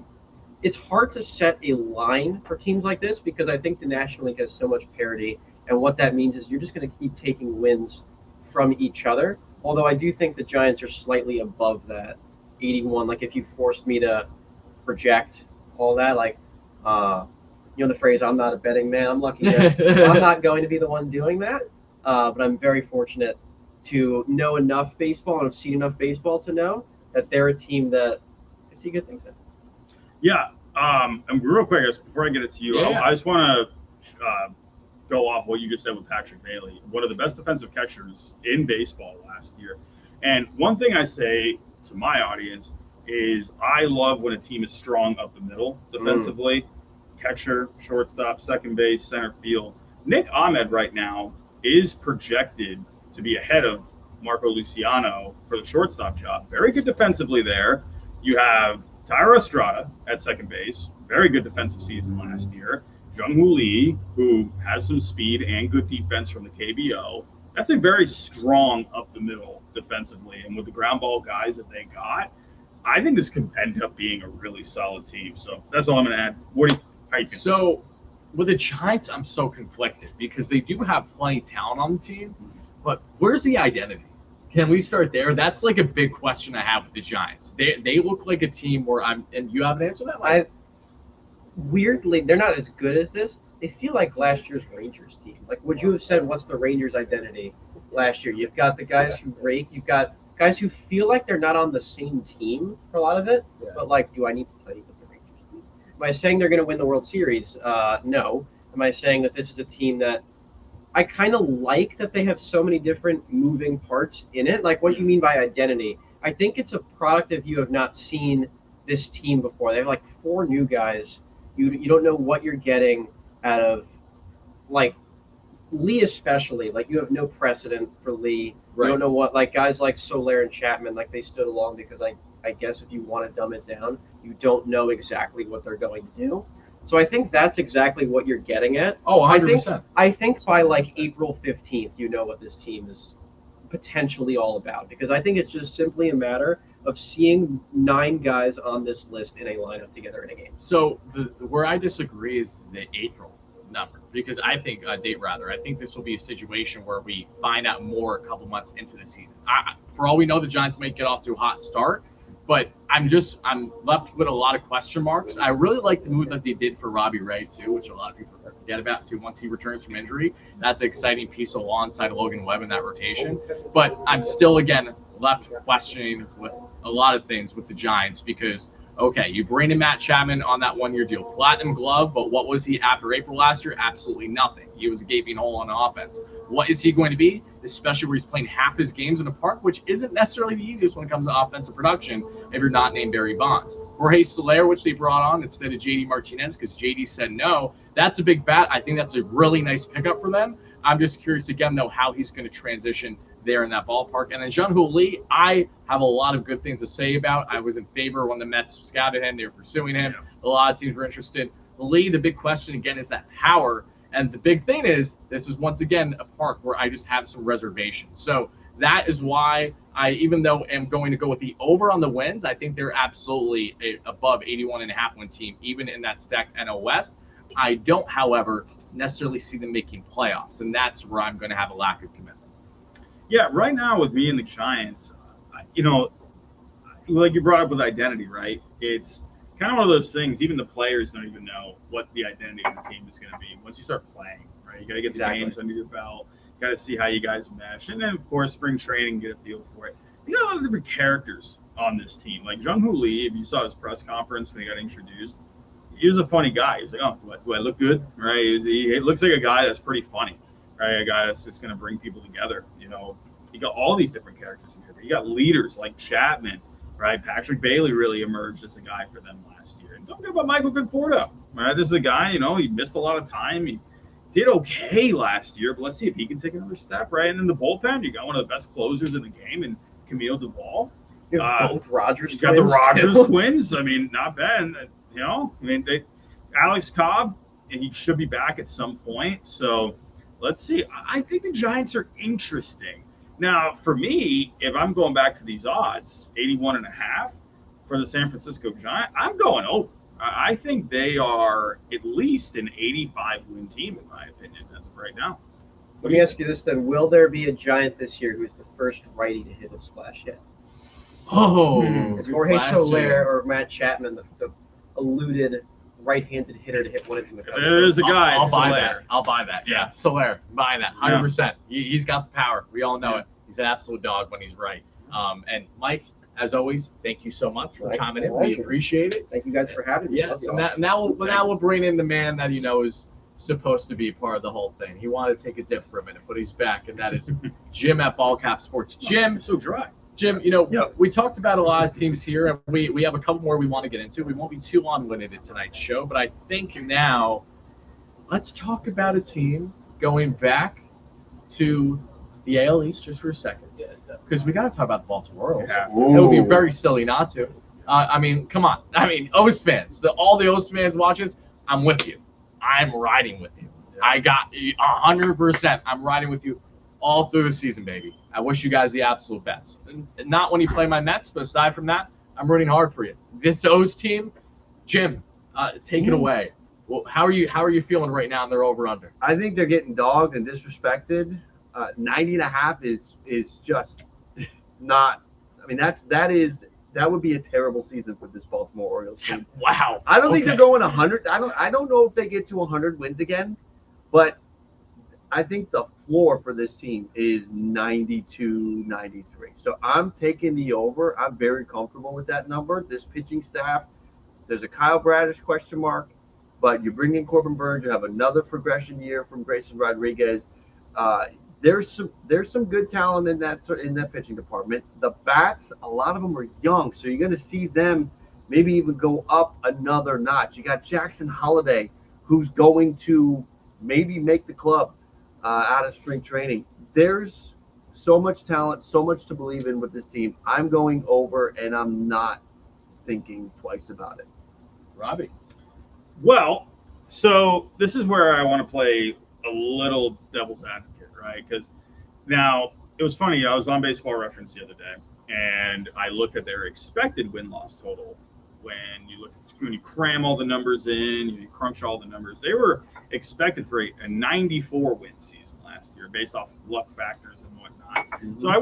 it's hard to set a line for teams like this because I think the National League has so much parity, and what that means is you're just going to keep taking wins from each other. Although I do think the Giants are slightly above that 81. Like if you forced me to project all that, like you know the phrase, I'm not a betting man. I'm lucky that I'm not going to be the one doing that. But I'm very fortunate to know enough baseball and have seen enough baseball to know that they're a team that I see good things in. Yeah. And real quick, before I get it to you, Yeah. I just want to go off what you just said with Patrick Bailey, one of the best defensive catchers in baseball last year. And one thing I say to my audience is I love when a team is strong up the middle defensively. Catcher, shortstop, second base, center field. Nick Ahmed right now is projected to be ahead of Marco Luciano for the shortstop job. Very good defensively there. You have Tyra Estrada at second base. Very good defensive season last year. Jung-Hoo Lee, who has some speed and good defense from the KBO. That's a very strong up the middle defensively. And with the ground ball guys that they got, I think this could end up being a really solid team. So that's all I'm going to add. How you feeling? So with the Giants, I'm so conflicted because they do have plenty of talent on the team, but where's the identity? Can we start there? That's like a big question I have with the Giants. They look like a team where and you have an answer to that, Mike? Weirdly, they're not as good as this. They feel like last year's Rangers team. Like, would you have said, what's the Rangers' identity last year? You've got the guys who rake. You've got guys who feel like they're not on the same team for a lot of it. Yeah. But, like, do I need to tell you what the Rangers do? Am I saying they're going to win the World Series? No. Am I saying that this is a team that I kind of like that they have so many different moving parts in it? Like, what do you mean by identity? I think it's a product of you have not seen this team before. They have, like, 4 new guys. You don't know what you're getting out of, like, Lee especially. Like, you have no precedent for Lee. Right. You don't know what, like, guys like Soler and Chapman, like, they stood along because I guess if you want to dumb it down, you don't know exactly what they're going to do. So I think that's exactly what you're getting at. Oh, 100%. I think by, like, April 15th, you know what this team is potentially all about, because I think it's just simply a matter of seeing 9 guys on this list in a lineup together in a game. So where I disagree is the April number, because I think I think this will be a situation where we find out more a couple months into the season. For all we know, the Giants might get off to a hot start, but I'm left with a lot of question marks. I really like the move that they did for Robbie Ray too, which a lot of people forget about too. Once he returns from injury, that's an exciting piece alongside Logan Webb in that rotation. But I'm still, again, left questioning with a lot of things with the Giants because, okay, you bring in Matt Chapman on that one-year deal, platinum glove, but what was he after April last year? Absolutely nothing. He was a gaping hole on offense. What is he going to be, especially where he's playing half his games in a park, which isn't necessarily the easiest when it comes to offensive production if you're not named Barry Bonds. Jorge Soler, which they brought on instead of JD Martinez because JD said no, that's a big bat. I think that's a really nice pickup for them. I'm just curious again, though, how he's going to transition there in that ballpark. And then Jung-Hoo Lee, I have a lot of good things to say about. I was in favor when the Mets scouted him. They were pursuing him. A lot of teams were interested. Lee, the big question, again, is that power. And the big thing is, this is, once again, a park where I just have some reservations. So that is why I, even though I'm going to go with the over on the wins, I think they're absolutely above 81.5 win team, even in that stacked NL West. I don't, however, necessarily see them making playoffs, and that's where I'm going to have a lack of commitment. Yeah, right now with me and the Giants, you know, like you brought up with identity, right? It's kind of one of those things, even the players don't even know what the identity of the team is going to be once you start playing, right? You got to get the games under your belt. You got to see how you guys mesh. And then, of course, spring training, get a feel for it. You got a lot of different characters on this team. Like Jung-Hoo Lee, if you saw his press conference when he got introduced, he was a funny guy. He was like, oh, do I look good? Right? He looks like a guy that's pretty funny, right? A guy that's just going to bring people together. You know, you got all these different characters in here. But you got leaders like Chapman, right? Patrick Bailey really emerged as a guy for them last year. And don't forget about Michael Conforto, right? This is a guy, you know, he missed a lot of time. He did okay last year, but let's see if he can take another step, right? And then the bullpen, you got one of the best closers in the game in Camille Duvall. Both Rogers twins. You got the Rogers twins. I mean, not bad. And, you know, I mean, Alex Cobb, and he should be back at some point. So let's see. I think the Giants are interesting. Now, for me, if I'm going back to these odds, 81.5 for the San Francisco Giants, I'm going over. I think they are at least an 85-win team, in my opinion, as of right now. Let me ask you this then. Will there be a Giant this year who is the first righty to hit a splash hit? Oh, is Jorge Soler or Matt Chapman the eluded right-handed hitter to hit one of them? There's a guy. I'll buy that. I'll buy that. Yeah, Soler, buy that. 100%. He's got the power. We all know it. He's an absolute dog when he's right. And Mike, as always, thank you so much for chiming in. We appreciate it. Thank you guys for having me. Yes, and now we'll bring in the man that you know is supposed to be part of the whole thing. He wanted to take a dip for a minute, but he's back, and that is Jim at Ballcap Sports. Jim, so dry. Jim, you know, we talked about a lot of teams here, and we have a couple more we want to get into. We won't be too long-winded in tonight's show, but I think now let's talk about a team going back to the AL East just for a second, because we got to talk about the Baltimore Orioles. It would be very silly not to. I mean, come on. I mean, O's fans, all the O's fans watching this, I'm with you. I'm riding with you. I got 100%. I'm riding with you all through the season, baby. I wish you guys the absolute best. And not when you play my Mets, but aside from that, I'm rooting hard for you. This O's team, Jim, take it away. Well, how are you feeling right now in their over/under? I think they're getting dogged and disrespected. 90.5 is just not. I mean, that would be a terrible season for this Baltimore Orioles team. Wow. I don't think they're going 100. I don't know if they get to 100 wins again, but I think the floor for this team is 92, 93. So I'm taking the over. I'm very comfortable with that number. This pitching staff, there's a Kyle Bradish question mark, but you bring in Corbin Burns, you have another progression year from Grayson Rodriguez. There's some good talent in that pitching department. The bats, a lot of them are young, so you're going to see them maybe even go up another notch. You got Jackson Holliday, who's going to maybe make the club out of spring training. There's so much talent, so much to believe in with this team. I'm going over, and I'm not thinking twice about it. Robbie. Well, so this is where I want to play a little devil's advocate, right? Because now it was funny. I was on Baseball Reference the other day, and I looked at their expected win-loss total. When you cram all the numbers in, you crunch all the numbers, they were expected for a 94-win season last year, based off of luck factors and whatnot. Mm-hmm. So I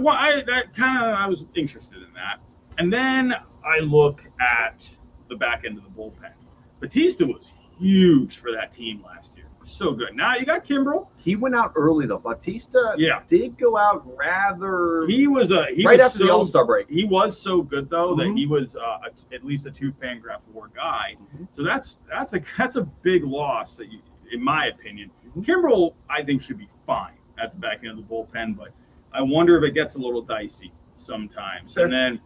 was interested in that. And then I look at the back end of the bullpen. Batista was huge for that team last year. So good. Now you got Kimbrel. He went out early though. Batista did go out rather. He was right after the All-Star break. He was so good though that he was at least a 2 Fangraph WAR guy. So that's a big loss that in my opinion. Kimbrel I think should be fine at the back end of the bullpen, but I wonder if it gets a little dicey sometimes. Sure. And then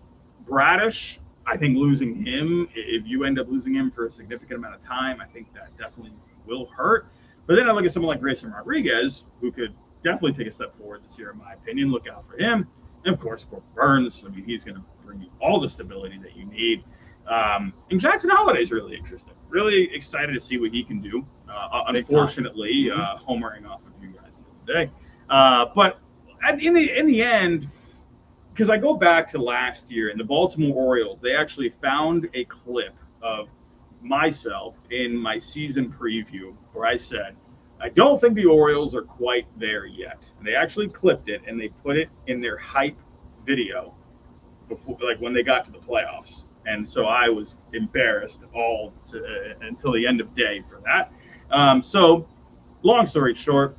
Bradish, I think losing him, if you end up losing him for a significant amount of time, I think that definitely will hurt. But then I look at someone like Grayson Rodriguez, who could definitely take a step forward this year, in my opinion. Look out for him. And, of course, Corbin Burns. I mean, he's going to bring you all the stability that you need. And Jackson Holliday is really interesting. Really excited to see what he can do. Unfortunately, homering off of you guys the other day. But in the end, because I go back to last year in the Baltimore Orioles, they actually found a clip of myself in my season preview where I said, I don't think the Orioles are quite there yet. And they actually clipped it and they put it in their hype video before, like when they got to the playoffs. And so I was embarrassed until the end of day for that. So long story short,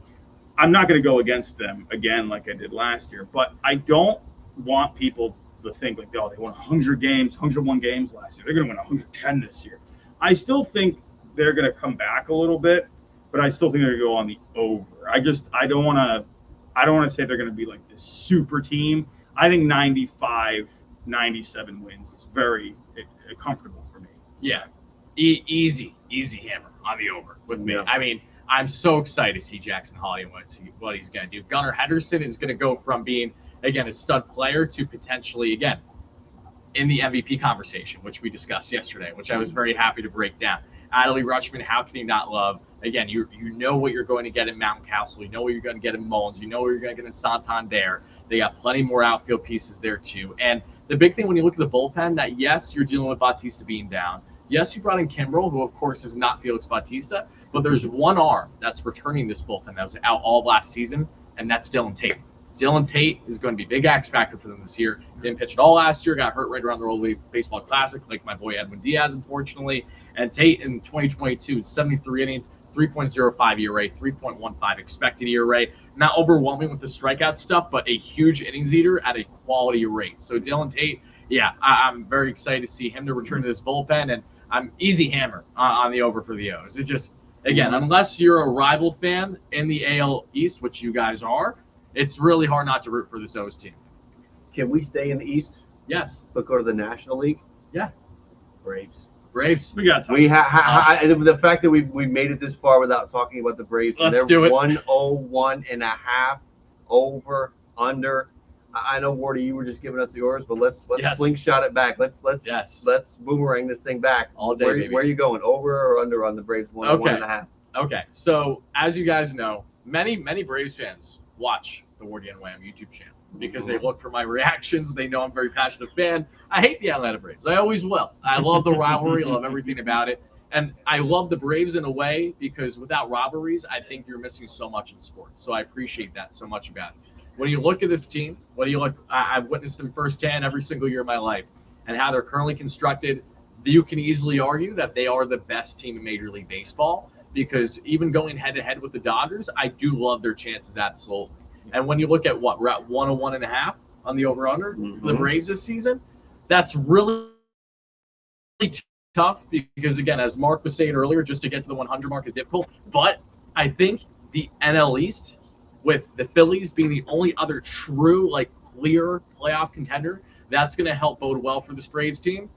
I'm not going to go against them again like I did last year, but I don't want people to think like, oh, they won 100 games, 101 games last year. They're going to win 110 this year. I still think they're going to come back a little bit, but I still think they're going to go on the over. I don't want to say they're going to be like this super team. I think 95, 97 wins is very comfortable for me. Yeah, easy hammer on the over with me. I mean, I'm so excited to see Jackson Holliday and what he's going to do. Gunnar Henderson is going to go from being, again, a stud player to potentially, again, in the MVP conversation, which we discussed yesterday, which I was very happy to break down. Adley Rutschman, how can you not love? Again, you know what you're going to get in Mountain Castle. You know what you're going to get in Mullins. You know what you're going to get in Santander. They got plenty more outfield pieces there, too. And the big thing when you look at the bullpen, that, yes, you're dealing with Bautista being down. Yes, you brought in Kimbrel, who, of course, is not Felix Bautista. But there's one arm that's returning this bullpen that was out all last season, and that's Dylan Tate. Dylan Tate is going to be a big X factor for them this year. Didn't pitch at all last year, got hurt right around the World League Baseball Classic, like my boy Edwin Diaz, unfortunately. And Tate in 2022, 73 innings, 3.05 ERA, 3.15 expected ERA. Not overwhelming with the strikeout stuff, but a huge innings eater at a quality rate. So Dylan Tate, I'm very excited to see him to return to this bullpen, and I'm easy hammer on the over for the O's. It just, again, unless you're a rival fan in the AL East, which you guys are, it's really hard not to root for this O's team. Can we stay in the East? Yes. But go to the National League? Yeah. Braves. We got time. The fact that we made it this far without talking about the Braves. Let's do it. 101.5 over, under. I know, Wardy, you were just giving us the orders, but let's slingshot it back. Let's boomerang this thing back. All day, baby. Where are you going? Over or under on the Braves 101.5? Okay. So as you guys know, many Braves fans watch the Wardy and Wham YouTube channel because they look for my reactions. They know I'm a very passionate fan. I hate the Atlanta Braves. I always will. I love the rivalry. I love everything about it. And I love the Braves in a way because without rivalries, I think you're missing so much in sports. So I appreciate that so much about it. When you look at this team, I've witnessed them firsthand every single year of my life and how they're currently constructed. You can easily argue that they are the best team in Major League Baseball because even going head-to-head with the Dodgers, I do love their chances absolutely. And when you look at we're at 101.5 on the over-under, the Braves this season, that's really tough because, again, as Mark was saying earlier, just to get to the 100 mark is difficult. But I think the NL East, with the Phillies being the only other true, clear playoff contender, that's going to help bode well for this Braves team.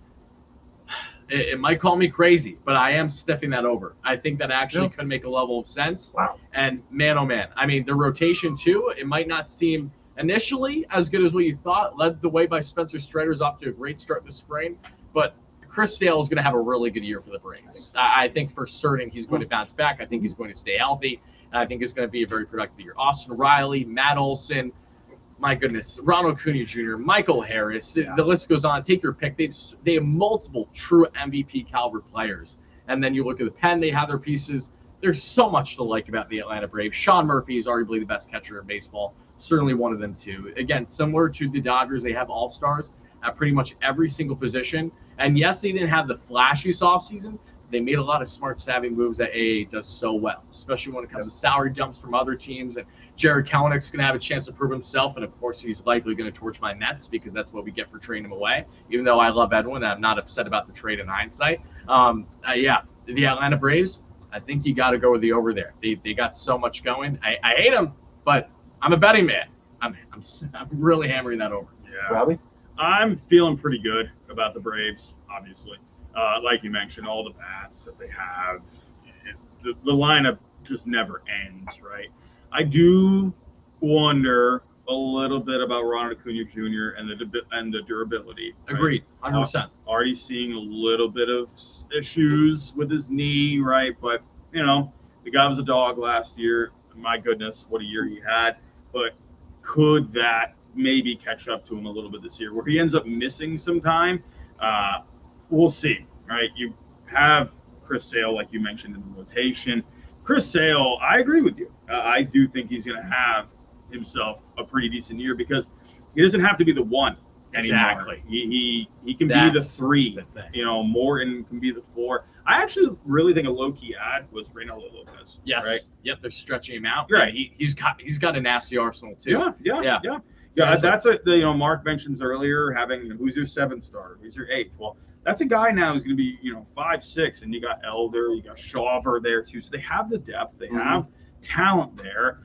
It might call me crazy, but I am sniffing that over. I think that actually could make a level of sense. Wow. And man, oh man. I mean, the rotation too, it might not seem initially as good as what you thought. Led the way by Spencer Strider's off to a great start this spring. But Chris Sale is going to have a really good year for the Braves. I think for certain he's going to bounce back. I think he's going to stay healthy. And I think it's going to be a very productive year. Austin Riley, Matt Olson, my goodness, Ronald Acuna Jr., Michael Harris, the list goes on. Take your pick. They have multiple true MVP caliber players. And then you look at the pen, they have their pieces. There's so much to like about the Atlanta Braves. Sean Murphy is arguably the best catcher in baseball. Certainly one of them too. Again, similar to the Dodgers, they have all-stars at pretty much every single position. And yes, they didn't have the flashiest offseason, they made a lot of smart, savvy moves that AA does so well, especially when it comes to salary jumps from other teams. And Jared Kelenick's going to have a chance to prove himself. And, of course, he's likely going to torch my Mets because that's what we get for trading him away. Even though I love Edwin, I'm not upset about the trade in hindsight. Yeah, the Atlanta Braves, I think you got to go with the over there. They got so much going. I hate them, but I'm a betting man. I'm really hammering that over. Yeah. Robbie? I'm feeling pretty good about the Braves, obviously. Like you mentioned, all the bats that they have, the lineup just never ends, right? I do wonder a little bit about Ronald Acuna Jr. and the durability. Right? Agreed, 100%. Already seeing a little bit of issues with his knee, right? But, the guy was a dog last year. My goodness, what a year he had. But could that maybe catch up to him a little bit this year where he ends up missing some time? We'll see, right? You have Chris Sale, like you mentioned, in the rotation. Chris Sale, I agree with you. I do think he's going to have himself a pretty decent year because he doesn't have to be the one anymore. Exactly. He can be the three. Morton can be the four. I actually really think a low-key ad was Reynaldo Lopez. Yes. Right? Yep, they're stretching him out. Right. He's got a nasty arsenal, too. Yeah. That's Mark mentions earlier having who's your 7th starter, who's your 8th. Well, that's a guy now who's going to be 5-6, and you got Elder, you got Shawver there too. So they have the depth, they have talent there.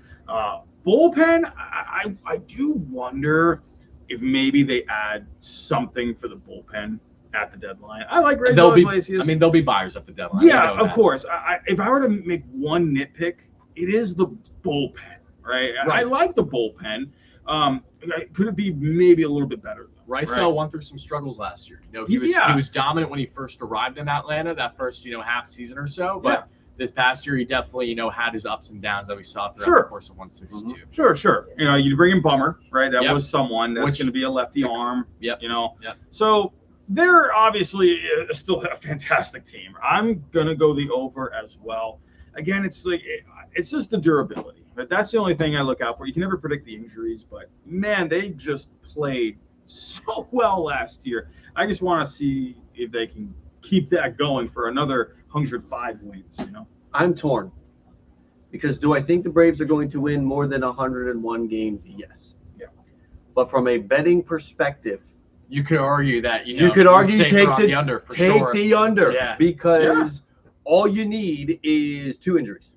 Bullpen, I do wonder if maybe they add something for the bullpen at the deadline. I like Rizzo Iglesias. They'll be buyers at the deadline. Yeah, of course. If I were to make one nitpick, it is the bullpen, right? I like the bullpen. Could it be maybe a little bit better? Rysel went through some struggles last year. He was dominant when he first arrived in Atlanta, that first half season or so. But this past year, he definitely had his ups and downs that we saw throughout the course of 162. Sure. You bring in Bummer, right? That was someone that's going to be a lefty arm. So they're obviously still a fantastic team. I'm gonna go the over as well. Again, it's just the durability. But that's the only thing I look out for. You can never predict the injuries, but man, they just played so well last year. I just want to see if they can keep that going for another 105 wins. I'm torn because do I think the Braves are going to win more than 101 games? Yes. Yeah. But from a betting perspective, you could argue that you could argue take the under for take the under because all you need is 2 injuries.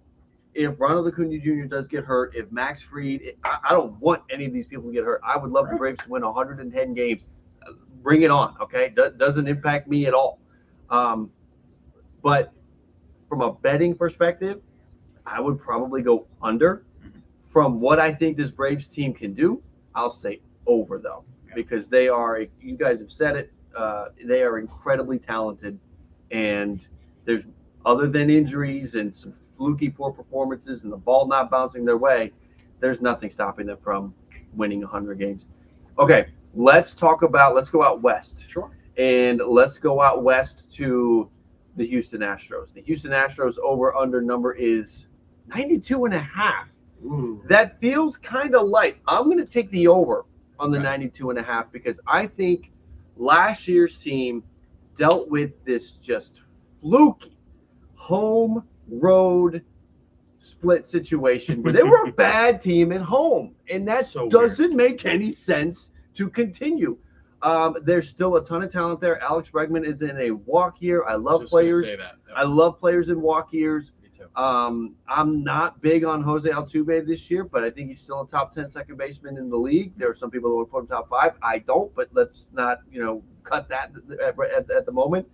If Ronald Acuna Jr. does get hurt, if Max Fried, I don't want any of these people to get hurt. I would love the Braves to win 110 games. Bring it on, okay? Doesn't impact me at all. But from a betting perspective, I would probably go under. From what I think this Braves team can do, I'll say over, though, because they are, you guys have said it, they are incredibly talented. And there's, other than injuries and some fluky poor performances and the ball not bouncing their way, there's nothing stopping them from winning 100 games. Okay, let's go out west. Sure. And let's go out west to the Houston Astros. The Houston Astros over-under number is 92.5. Ooh. That feels kind of light. I'm going to take the over on the 92.5 because I think last year's team dealt with this just fluky home road split situation where they were a bad team at home, and that doesn't make any sense to continue. There's still a ton of talent there. Alex Bregman is in a walk year. I love players. I love players in walk years. Me too. I'm not big on Jose Altuve this year, but I think he's still a top 10 second baseman in the league. There are some people that will put him top 5. I don't, but let's not cut that at the moment.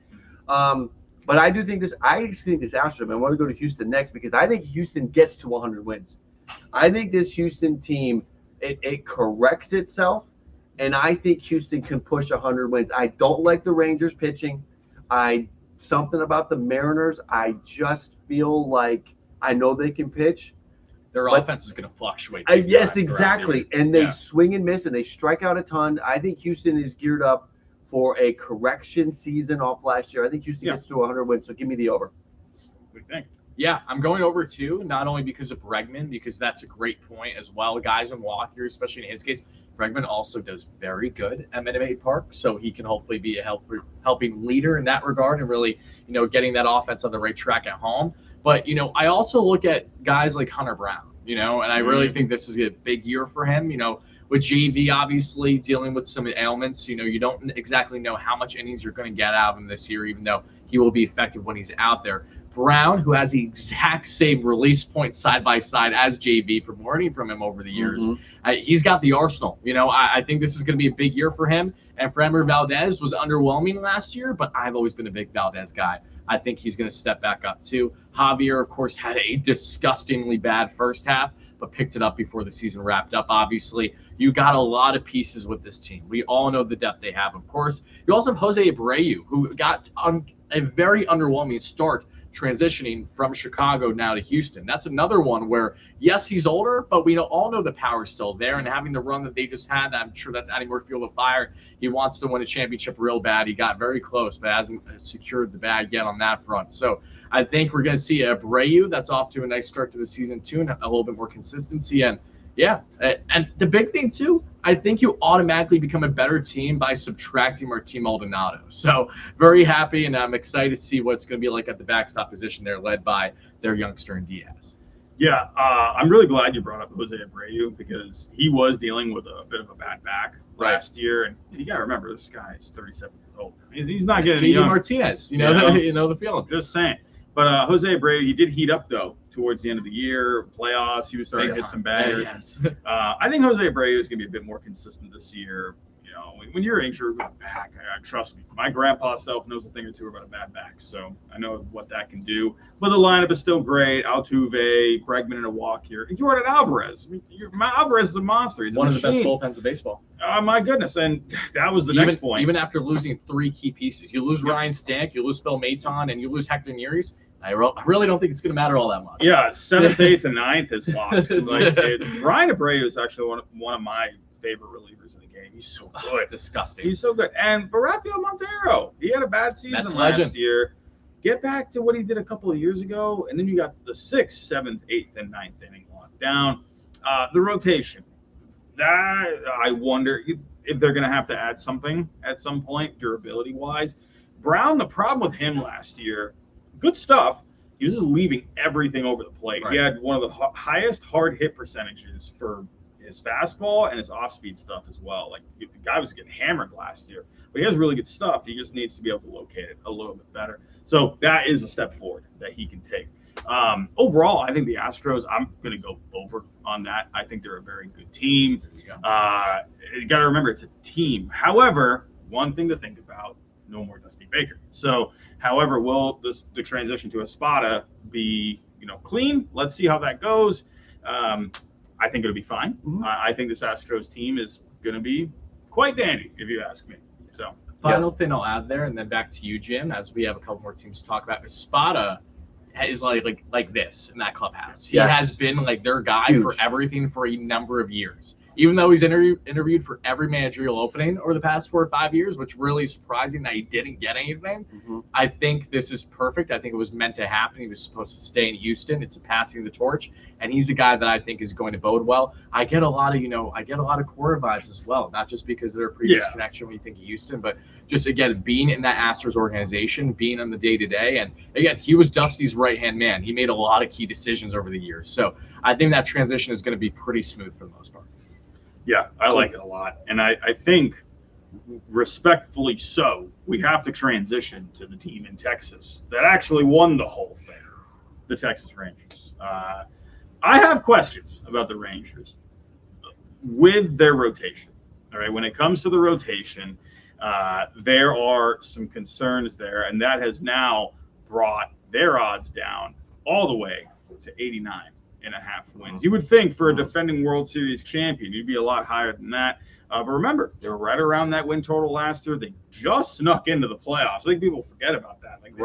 But I do think I actually think this Astros, I want to go to Houston next because I think Houston gets to 100 wins. I think this Houston team, it corrects itself, and I think Houston can push 100 wins. I don't like the Rangers pitching. Something about the Mariners, I just feel like I know they can pitch. Their offense is going to fluctuate. Yes, exactly. And they swing and miss, and they strike out a ton. I think Houston is geared up for a correction season off last year. I think Houston gets to 100 wins, so give me the over. What do you think? Yeah, I'm going over too, not only because of Bregman, because that's a great point as well. Guys in walk years, especially in his case, Bregman also does very good at Minute Maid Park, so he can hopefully be a helping leader in that regard and really, getting that offense on the right track at home. But, I also look at guys like Hunter Brown, and I really think this is a big year for him, with JV obviously dealing with some ailments. You don't exactly know how much innings you're going to get out of him this year, even though he will be effective when he's out there. Brown, who has the exact same release point side by side as JV from learning from him over the years, he's got the arsenal. I think this is going to be a big year for him. And Framber Valdez was underwhelming last year, but I've always been a big Valdez guy. I think he's going to step back up too. Javier, of course, had a disgustingly bad first half, but picked it up before the season wrapped up. Obviously, you got a lot of pieces with this team. We all know the depth they have, of course. You also have Jose Abreu, who got a very underwhelming start transitioning from Chicago now to Houston. That's another one where, yes, he's older, but we all know the power's still there. And having the run that they just had, I'm sure that's adding more fuel to fire. He wants to win a championship real bad. He got very close, but hasn't secured the bag yet on that front. So I think we're going to see Abreu that's off to a nice start to the season too, and a little bit more consistency. And yeah, and the big thing too, I think you automatically become a better team by subtracting Martín Maldonado. So very happy, and I'm excited to see what it's going to be like at the backstop position there, led by their youngster in Diaz. Yeah, I'm really glad you brought up Jose Abreu because he was dealing with a bit of a bad back last year, and you got to remember this guy is 37 years old. He's not getting JD young. Martinez, you know the feeling. Just saying. But Jose Abreu, he did heat up though towards the end of the year, playoffs. He was starting to hit some bangers. Yes. I think Jose Abreu is going to be a bit more consistent this year. When you're injured with a back, trust me, my grandpa self knows a thing or two about a bad back, so I know what that can do. But the lineup is still great. Altuve, Bregman in a walk here. Jordan Alvarez. Alvarez is a monster. He's one of the best bullpens of baseball. My goodness, and that was the next point. Even after losing 3 key pieces, you lose Ryan Stank, you lose Phil Maton, and you lose Hector Neris. I really don't think it's going to matter all that much. Yeah, 7th, 8th, and 9th is locked. Ryan Abreu is actually one of my favorite relievers in the game. He's so good. Disgusting. He's so good. And Rafael Montero, he had a bad season last year. Get back to what he did a couple of years ago, and then you got the 6th, 7th, 8th, and 9th inning locked down. The rotation. That I wonder if they're going to have to add something at some point, durability-wise. Brown, the problem with him last year, good stuff. He was just leaving everything over the plate. Right. He had one of the highest hard hit percentages for his fastball and his off-speed stuff as well. Like the guy was getting hammered last year, but he has really good stuff. He just needs to be able to locate it a little bit better. So that is a step forward that he can take. Overall, I think the Astros, I'm going to go over on that. I think they're a very good team. You got to remember, it's a team. However, one thing to think about, no more Dusty Baker. So, however, will the transition to Espada be, clean? Let's see how that goes. I think it'll be fine. I think this Astros team is going to be quite dandy, if you ask me. So, final thing I'll add there, and then back to you, Jim, as we have a couple more teams to talk about. Espada is like this in that clubhouse. He has been like their guy for everything for a number of years. Even though he's interviewed for every managerial opening over the past 4 or 5 years, which really is surprising that he didn't get anything. I think this is perfect. I think it was meant to happen. He was supposed to stay in Houston. It's passing the torch, and he's the guy that I think is going to bode well. I get a lot of Cora vibes as well, not just because of their previous connection when you think of Houston, but just again being in that Astros organization, being on the day-to-day, and again he was Dusty's right-hand man. He made a lot of key decisions over the years, so I think that transition is going to be pretty smooth for the most part. Yeah, I like it a lot. And I think, respectfully so, we have to transition to the team in Texas that actually won the whole thing, the Texas Rangers. I have questions about the Rangers with their rotation. All right, when it comes to the rotation, there are some concerns there, and that has now brought their odds down all the way to 89.5 wins. You would think for a defending World Series champion, you'd be a lot higher than that. But remember, they were right around that win total last year. They just snuck into the playoffs. I think people forget about that. Like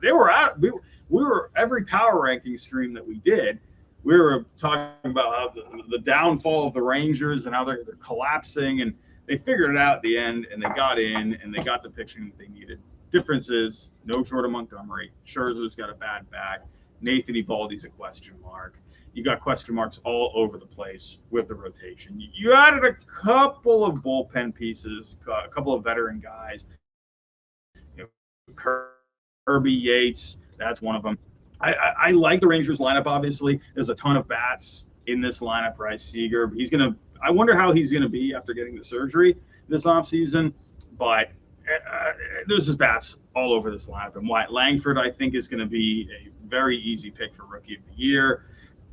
they were out. We were every power ranking stream that we did. We were talking about how the downfall of the Rangers and how they're collapsing, and they figured it out at the end, and they got in, and they got the pitching that they needed. Difference is no Jordan Montgomery. Scherzer's got a bad back. Nathan Eovaldi's a question mark. you got question marks all over the place with the rotation. You added a couple of bullpen pieces, a couple of veteran guys. Kirby Yates, that's one of them. I like the Rangers lineup, obviously. There's a ton of bats in this lineup. Bryce Seager, I wonder how he's going to be after getting the surgery this offseason. But there's just bats all over this lineup. And Wyatt Langford, I think, is going to be a very easy pick for Rookie of the Year.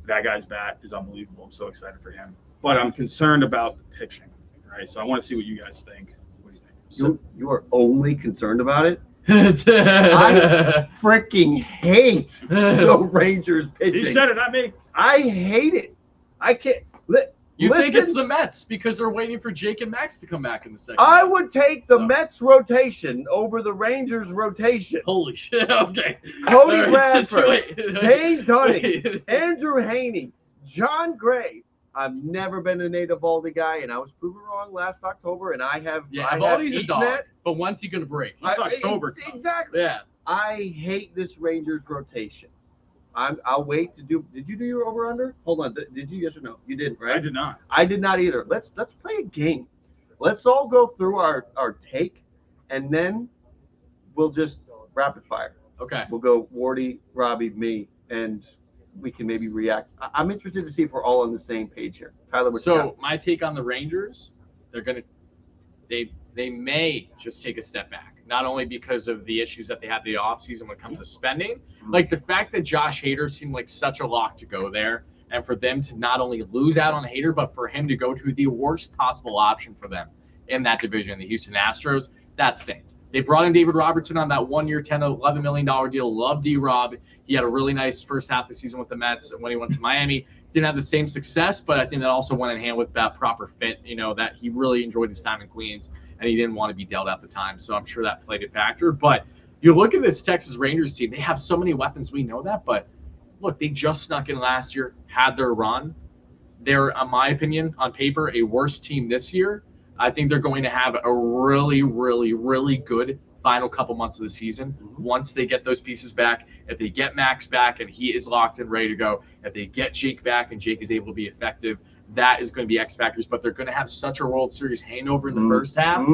That guy's bat is unbelievable. I'm so excited for him. But I'm concerned about the pitching, right? So I want to see what you guys think. What do you think? You are only concerned about it? I freaking hate the Rangers pitching. He said it, not me. I hate it. I can't. You think it's the Mets because they're waiting for Jake and Max to come back in the second. I would take the Mets rotation over the Rangers rotation. Holy shit! Okay. Cody Bradford, Dane Dunning, Andrew Haney, John Gray. I've never been a Nate Eovaldi guy, and I was proven wrong last October, and I have. Yeah, I Eovaldi's have a dog, that. but when's he gonna break? It's October. Exactly. Yeah. I hate this Rangers rotation. I'll wait to do. Did you do your over under? Hold on. Did you? Yes or no? You didn't, right? I did not. I did not either. Let's play a game. Let's all go through our take, and then we'll just rapid fire. Okay. We'll go Wardy, Robbie, me, and we can maybe react. I'm interested to see if we're all on the same page here. Tyler, what's your So my take on the Rangers, they may just take a step back. Not only because of the issues that they had the offseason when it comes to spending, like the fact that Josh Hader seemed like such a lock to go there, and for them to not only lose out on Hader, but for him to go to the worst possible option for them in that division, the Houston Astros, that stinks. They brought in David Robertson on that 1 year, $10 to $11 million deal. Love D-Rob. He had a really nice first half of the season with the Mets, and when he went to Miami, didn't have the same success, but I think that also went in hand with that proper fit, that he really enjoyed his time in Queens, and he didn't want to be dealt at the time. So I'm sure that played a factor. But you look at this Texas Rangers team, they have so many weapons. We know that. But look, they just snuck in last year, had their run. They're, in my opinion, on paper, a worse team this year. I think they're going to have a really, really, really good final couple months of the season once they get those pieces back. If they get Max back and he is locked and ready to go, if they get Jake back and Jake is able to be effective, that is going to be X factors. But they're going to have such a World Series hangover in the first half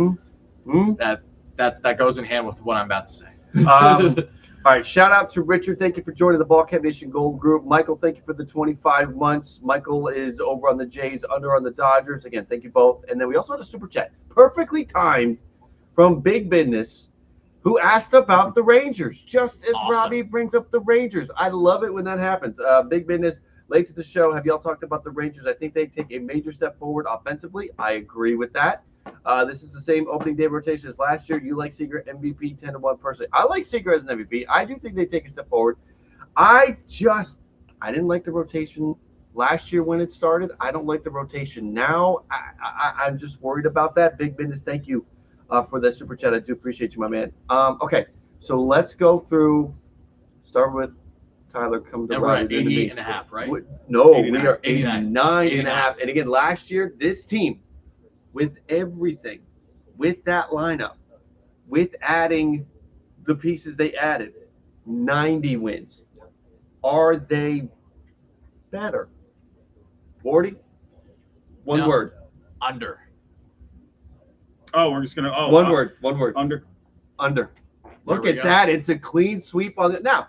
that goes in hand with what I'm about to say. All right, shout out to Richard. Thank you for joining the Ballcat Nation Gold Group. Michael, thank you for the 25 months. Michael is over on the Jays, under on the Dodgers. Again, thank you both. And then we also had a super chat, perfectly timed, from Big Business, who asked about the Rangers, just as Awesome. Robbie brings up the Rangers. I love it when that happens. Big Business, late to the show. Have y'all talked about the Rangers? I think they take a major step forward offensively. I agree with that. This is the same opening day rotation as last year. You like Seager MVP 10-1 personally. I like Seager as an MVP. I do think they take a step forward. I didn't like the rotation last year when it started. I don't like the rotation now. I'm just worried about that. Big Business, thank you for that super chat. I do appreciate you, my man. Okay, so let's go through. Start with Tyler. Come to And we're Robbie, at then to me. 88 and a half, right? No, 89. we are 89 and a half. And again, last year, this team, with everything, with that lineup, with adding the pieces they added, 90 wins. Are they better? 40? One No. word. Under. Oh, we're just going to – One word. Under. Under. Look There at we go. that. It's a clean sweep on it. Now,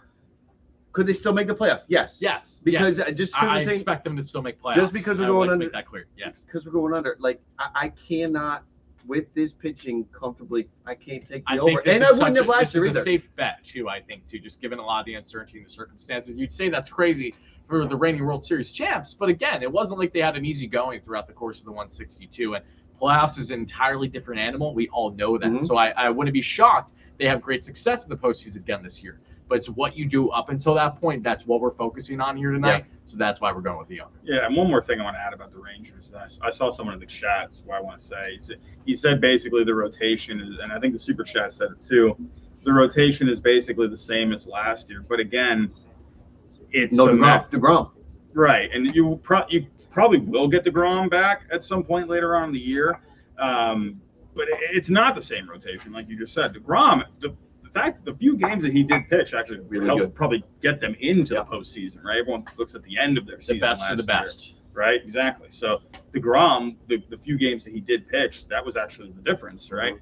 could they still make the playoffs? Yes. Yes. Because yes. just I we're saying, expect them to still make playoffs. just because we're I would going like to under- make that clear. Yes. because we're going under. Like, I cannot, with this pitching comfortably, I can't take the I over. think this And is I wouldn't such have last this year is a either. safe bet too. I think too, just given a lot of the uncertainty and the circumstances. You'd say that's crazy for the reigning World Series champs, but again, it wasn't like they had an easy going throughout the course of the 162. And playoffs is an entirely different animal. We all know that. Mhm. So I wouldn't be shocked they have great success in the postseason again this year. But it's what you do up until that point. That's what we're focusing on here tonight. So that's why we're going with the under. Yeah, and one more thing I want to add about the Rangers. I saw someone in the chat. That's what I want to say. He said basically the rotation is, and I think the super chat said it too. The rotation is basically the same as last year, but again, it's No, a DeGrom. right, and you probably will get DeGrom back at some point later on in the year, but it's not the same rotation like you just said. DeGrom, the few games that he did pitch actually Really helped good. probably get them into Yeah. the postseason, right? Everyone looks at the end of their The season best last of the year, best. right? Exactly. So DeGrom, the few games that he did pitch, that was actually the difference, right?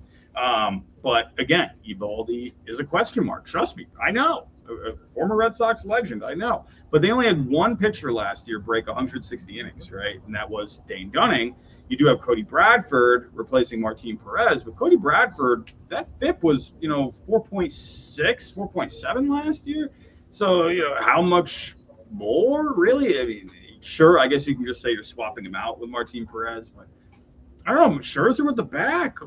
But again, Eovaldi is a question mark. Trust me, I know. A former Red Sox legend, I know. But they only had one pitcher last year break 160 innings, right? And that was Dane Gunning. You do have Cody Bradford replacing Martin Perez, but Cody Bradford, that FIP was, 4.6, 4.7 last year. So, how much more, really? I mean, sure, I guess you can just say you're swapping him out with Martin Perez, but I don't know. Scherzer with the back,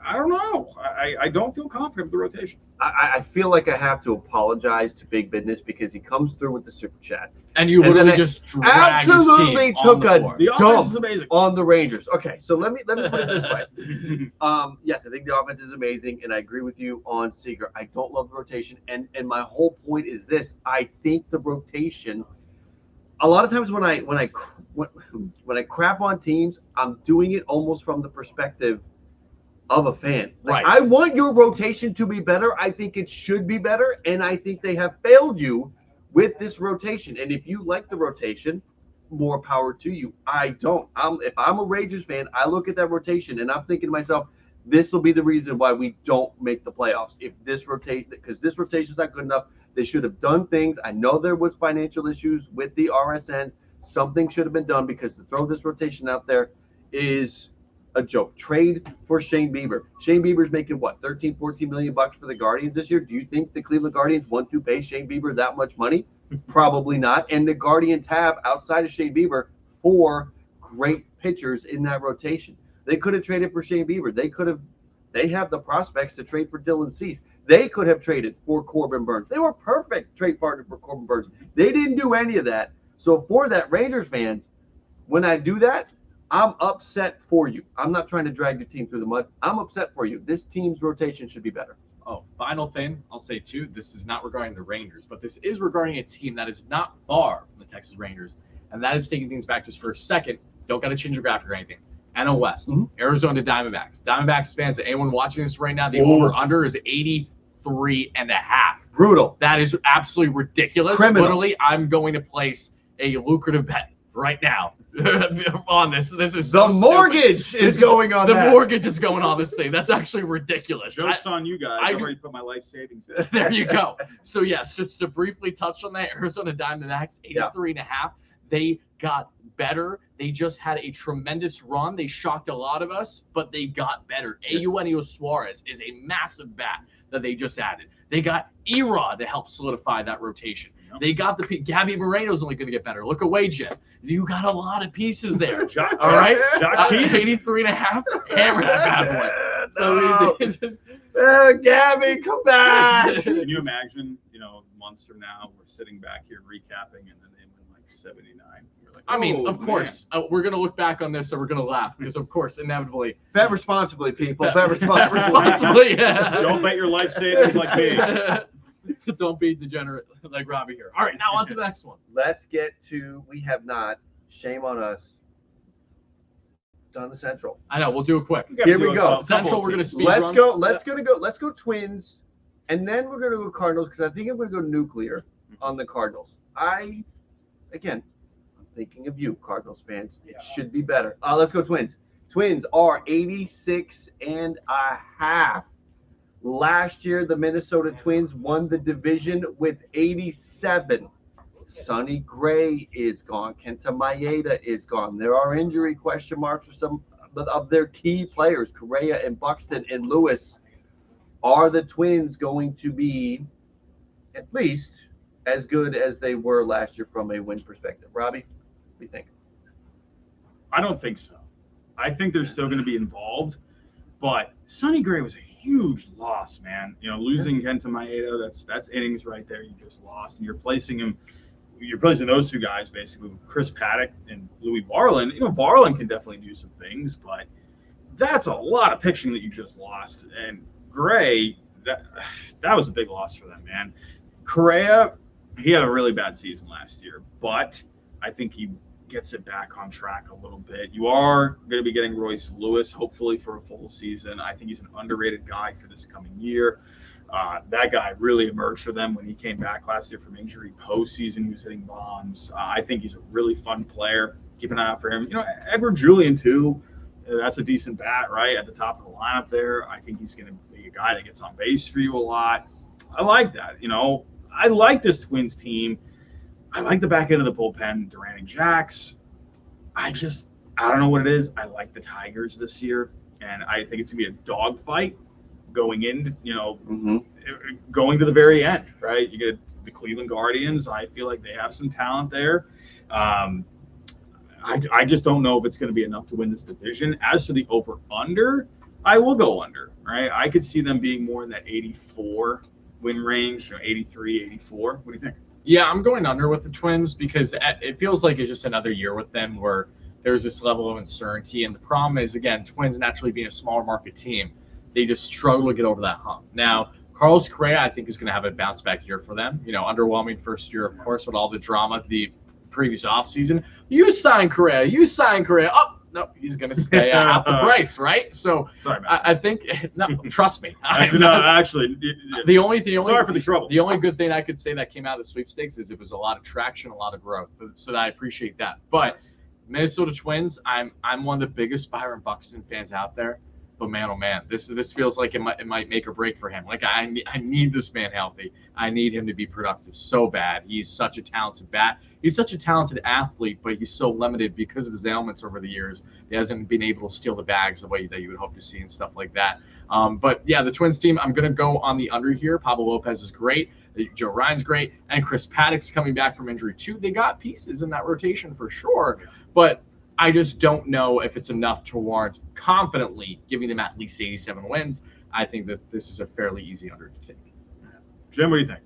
I don't know. I don't feel confident with the rotation. I feel like I have to apologize to Big Business because he comes through with the super chat. And you And then literally I just dragged his absolutely team took on the floor. The offense dump is amazing. on the Rangers. Okay, so let me put it this way. Yes, I think the offense is amazing, and I agree with you on Seager. I don't love the rotation, and my whole point is this: I think the rotation. A lot of times when I crap on teams, I'm doing it almost from the perspective of a fan. Right. I want your rotation to be better. I think it should be better, and I think they have failed you with this rotation. And if you like the rotation, more power to you. I don't. If I'm a Rangers fan, I look at that rotation and I'm thinking to myself, this will be the reason why we don't make the playoffs. If this rotate, because this rotation is not good enough. They should have done things. I know there was financial issues with the RSNs. Something should have been done because to throw this rotation out there is a joke. Trade for Shane Bieber. Shane Bieber's making what, 13, 14 million bucks for the Guardians this year? Do you think the Cleveland Guardians want to pay Shane Bieber that much money? Probably not. And the Guardians have, outside of Shane Bieber, 4 great pitchers in that rotation. They could have traded for Shane Bieber. They have the prospects to trade for Dylan Cease. They could have traded for Corbin Burns. They were perfect trade partner for Corbin Burns. They didn't do any of that. So for that, Rangers fans, when I do that, I'm upset for you. I'm not trying to drag your team through the mud. I'm upset for you. This team's rotation should be better. Oh, final thing I'll say too. This is not regarding the Rangers, but this is regarding a team that is not far from the Texas Rangers, and that is taking things back just for a second. Don't got to change your graphic or anything. NL West, Arizona Diamondbacks. Diamondbacks fans, anyone watching this right now, the over/under is 83.5. Brutal. That is absolutely ridiculous. Criminal. Literally, I'm going to place a lucrative bet right now on this. This is The so mortgage stupid. is going on The that. mortgage is going on this thing. That's actually ridiculous. Joke's on you guys. I- I've already put my life savings in. There you go. So yes, just to briefly touch on that, Arizona Diamondbacks, 83.5. They got better. They just had a tremendous run. They shocked a lot of us, but they got better. Eugenio Suarez is a massive bat that they just added. They got Erod to help solidify that rotation. Yep. They got Gabby Moreno's only going to get better. Look away, Jen. You got a lot of pieces there. Jock, All right, Jock Peters. 83.5. Hammer that bad boy. So No. easy. Gabby, come back. Can you imagine, months from now, we're sitting back here recapping, and then they win like 79. You're like, I mean, oh, of course, we're going to look back on this and we're going to laugh because, of course, inevitably. Bet responsibly, people. Bet responsibly. Responsibly, yeah. Don't bet your life savings like me. Don't be degenerate like Robbie here. All right, now on to the next one. Let's get to, we have not, shame on us, done the Central. I know, we'll do it quick. Here we go. Central, we're going to speed Let's run. go. Let's go Twins, and then we're going to go Cardinals because I think I'm going to go nuclear on the Cardinals. I'm thinking of you, Cardinals fans. It should be better. Let's go Twins. Twins are 86.5. Last year, the Minnesota Twins won the division with 87. Sonny Gray is gone. Kenta Maeda is gone. There are injury question marks for some of their key players, Correa and Buxton and Lewis. Are the Twins going to be at least as good as they were last year from a win perspective? Robbie, what do you think? I don't think so. I think they're still going to be involved, but Sonny Gray was a huge loss, man. Losing Kenta Maeda, that's innings right there. You just lost, and you're replacing those two guys basically with Chris Paddock and Louis Varland. Varland can definitely do some things, but that's a lot of pitching that you just lost. And Gray, that was a big loss for them, man. Correa, he had a really bad season last year, but I think he gets it back on track a little bit. You are going to be getting Royce Lewis, hopefully, for a full season. I think he's an underrated guy for this coming year. That guy really emerged for them when he came back last year from injury. Postseason, he was hitting bombs. I think he's a really fun player. Keep an eye out for him. Edward Julian, too. That's a decent bat, right, at the top of the lineup there. I think he's going to be a guy that gets on base for you a lot. I like that. I like this Twins team. I like the back end of the bullpen, Durant and Jax. I don't know what it is. I like the Tigers this year, and I think it's going to be a dogfight going in, going to the very end, right? You get the Cleveland Guardians. I feel like they have some talent there. I just don't know if it's going to be enough to win this division. As for the over-under, I will go under, right? I could see them being more in that 84 win range, 83, 84. What do you think? Yeah, I'm going under with the Twins because it feels like it's just another year with them where there's this level of uncertainty. And the problem is, again, Twins naturally being a smaller market team, they just struggle to get over that hump. Now, Carlos Correa, I think, is going to have a bounce back year for them. Underwhelming first year, of course, with all the drama the previous offseason. You sign Correa. Oh, no, he's going to stay at half the price, right? So sorry, I think, no, trust me. Actually, the only sorry for the trouble. The only good thing I could say that came out of the sweepstakes is it was a lot of traction, a lot of growth. So I appreciate that. But Minnesota Twins, I'm one of the biggest Byron Buxton fans out there. But man, oh man, this feels like it might make or break for him. Like I need this man healthy. I need him to be productive so bad. He's such a talented bat. He's such a talented athlete, but he's so limited because of his ailments over the years. He hasn't been able to steal the bags the way that you would hope to see and stuff like that. But yeah, the Twins team, I'm gonna go on the under here. Pablo Lopez is great. Joe Ryan's great, and Chris Paddock's coming back from injury too. They got pieces in that rotation for sure, but I just don't know if it's enough to warrant confidently giving them at least 87 wins. I think that this is a fairly easy under to take. Jim, what do you think?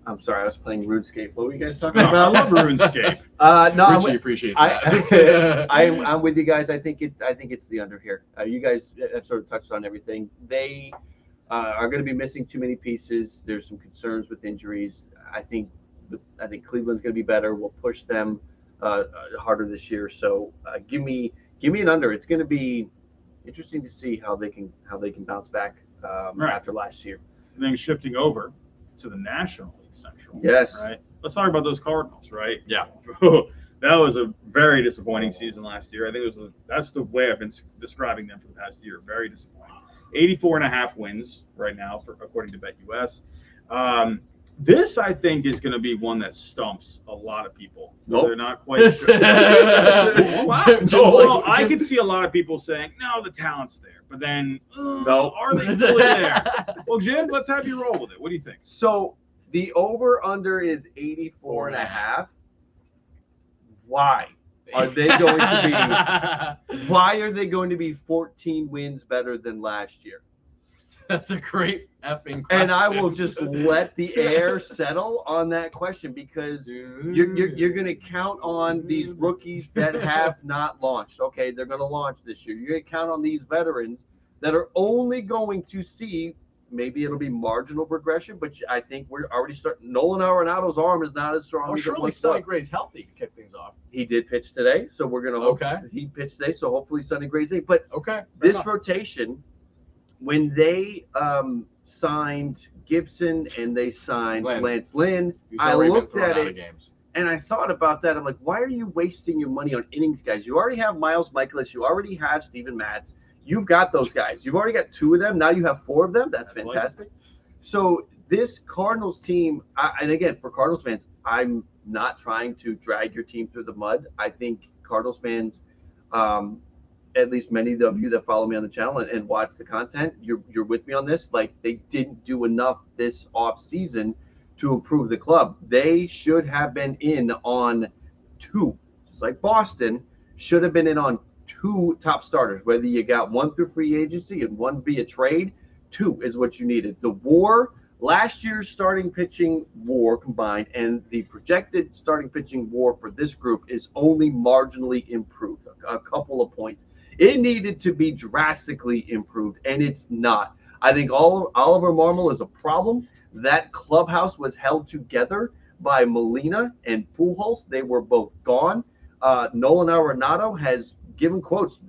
I'm sorry, I was playing RuneScape. What were you guys talking I about? love RuneScape. No, Richie appreciates that. I'm with you guys. I think it's the under here. You guys have sort of touched on everything. They are going to be missing too many pieces. There's some concerns with injuries. I think Cleveland's going to be better. We'll push them harder this year. So give me an under. It's going to be interesting to see how they can bounce back after last year. And then shifting over to the National League Central. Yes. Right. Let's talk about those Cardinals, right? Yeah. That was a very disappointing season last year. I think that's the way I've been describing them for the past year. Very disappointing. 84.5 wins right now, according to BetUS. This, I think, is going to be one that stumps a lot of people. Nope. They're not quite sure. Wow. I could see a lot of people saying, no, the talent's there. But then, are they fully there? Well, Jim, let's have you roll with it. What do you think? So the over-under is 84.5. Why are they going to be? Why are they going to be 14 wins better than last year? That's a great effing question. And I will just let the air settle on that question because you're going to count on these rookies that have not launched. Okay, they're going to launch this year. You're going to count on these veterans that are only going to see, maybe it'll be marginal progression, but I think we're already starting. Nolan Arenado's arm is not as strong as it surely once Sonny was. Gray's healthy to kick things off. He did pitch today, so we're going to hope he pitched today, so hopefully Sonny Gray's in. But this rotation, when they signed Gibson and they signed Lance Lynn, I looked at it and I thought about that. I'm like, why are you wasting your money on innings guys? You already have Miles Michaelis. You already have Steven Matz. You've got those guys. You've already got 2 of them. Now you have 4 of them. That's fantastic. So this Cardinals team, and again, for Cardinals fans, I'm not trying to drag your team through the mud. I think Cardinals fans, at least many of you that follow me on the channel and watch the content, you're with me on this. Like, they didn't do enough this off season to improve the club. They should have been in on 2, just like Boston should have been in on 2 top starters, whether you got 1 through free agency and 1 via trade. 2 is what you needed. The WAR, last year's starting pitching WAR combined and the projected starting pitching WAR for this group is only marginally improved, a couple of points. It needed to be drastically improved, and it's not. I think Oliver Marmol is a problem. That clubhouse was held together by Molina and Pujols. They were both gone. Nolan Arenado has given quotes.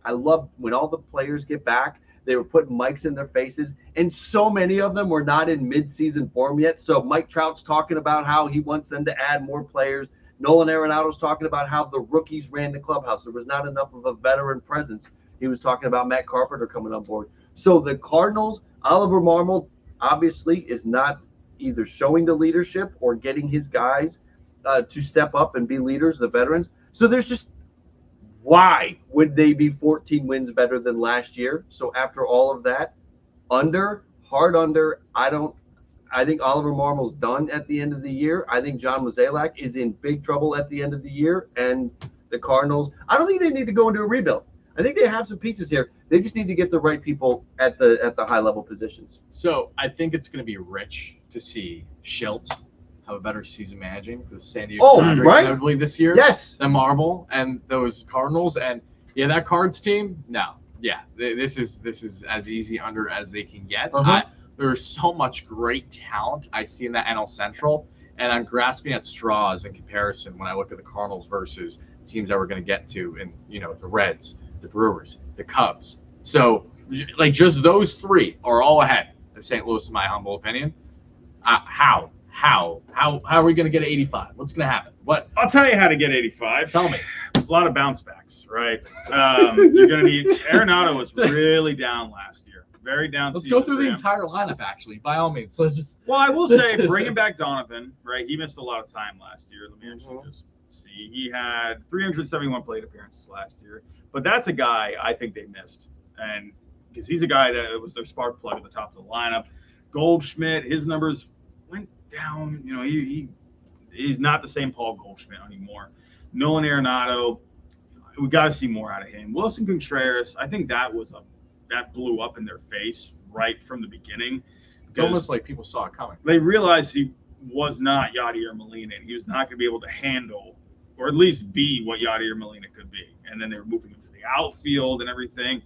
I love when all the players get back, They were putting mics in their faces, and so many of them were not in midseason form yet. So Mike Trout's talking about how he wants them to add more players. Nolan Arenado's talking about how the rookies ran the clubhouse. There was not enough of a veteran presence. He was talking about Matt Carpenter coming on board. So the Cardinals, Oliver Marmol obviously is not either showing the leadership or getting his guys to step up and be leaders, the veterans. So there's just, why would they be 14 wins better than last year? So after all of that, hard under, I think Oliver Marmol's done at the end of the year. I think John Mozeliak is in big trouble at the end of the year. And the Cardinals, I don't think they need to go into a rebuild. I think they have some pieces here. They just need to get the right people at the high level positions. So I think it's going to be rich to see Schultz have a better season managing for the San Diego Padres, right? notably this year. Yes. Than Marmol and those Cardinals. And yeah, that Cards team, no. Yeah, this is as easy under as they can get. There's so much great talent I see in that NL Central, and I'm grasping at straws in comparison when I look at the Cardinals versus teams that we're going to get to, and the Reds, the Brewers, the Cubs. So, like, just those three are all ahead of St. Louis, in my humble opinion. How are we going to get 85? What's going to happen? What? I'll tell you how to get 85. Tell me. A lot of bounce backs, right? You're going to need. Arenado was really down last year. Very down. Let's go through the entire lineup, actually, by all means. Let's just. Well, I will say, bringing back Donovan, right? He missed a lot of time last year. Let me actually just see. He had 371 plate appearances last year, but that's a guy I think they missed, and because he's a guy that was their spark plug at the top of the lineup. Goldschmidt, his numbers went down. He's not the same Paul Goldschmidt anymore. Nolan Arenado, we got to see more out of him. Wilson Contreras, I think that blew up in their face right from the beginning. It's almost like people saw it coming. They realized he was not Yadier Molina, and he was not going to be able to handle, or at least be what Yadier Molina could be. And then they were moving him to the outfield and everything.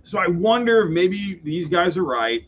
So I wonder if maybe these guys are right.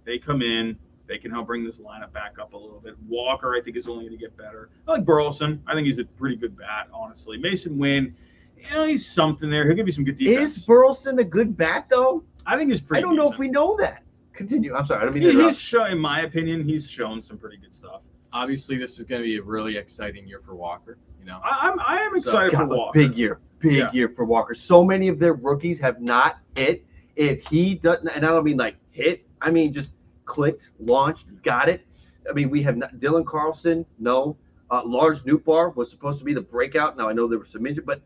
They come in. They can help bring this lineup back up a little bit. Walker, I think, is only going to get better. I like Burleson. I think he's a pretty good bat, honestly. Mason Wynn, he's something there. He'll give you some good defense. Is Burleson a good bat, though? I think he's pretty I don't know decent. if we know that. Continue. I'm sorry. I don't mean to interrupt. He's shown, in my opinion, he's shown some pretty good stuff. Obviously, this is going to be a really exciting year for Walker. I am excited for Walker. Big year for Walker. So many of their rookies have not hit. If he doesn't, and I don't mean like hit, I mean just clicked, launched, got it. I mean, we have not, Dylan Carlson, no. Lars Nootbaar was supposed to be the breakout. Now I know there was some injury, but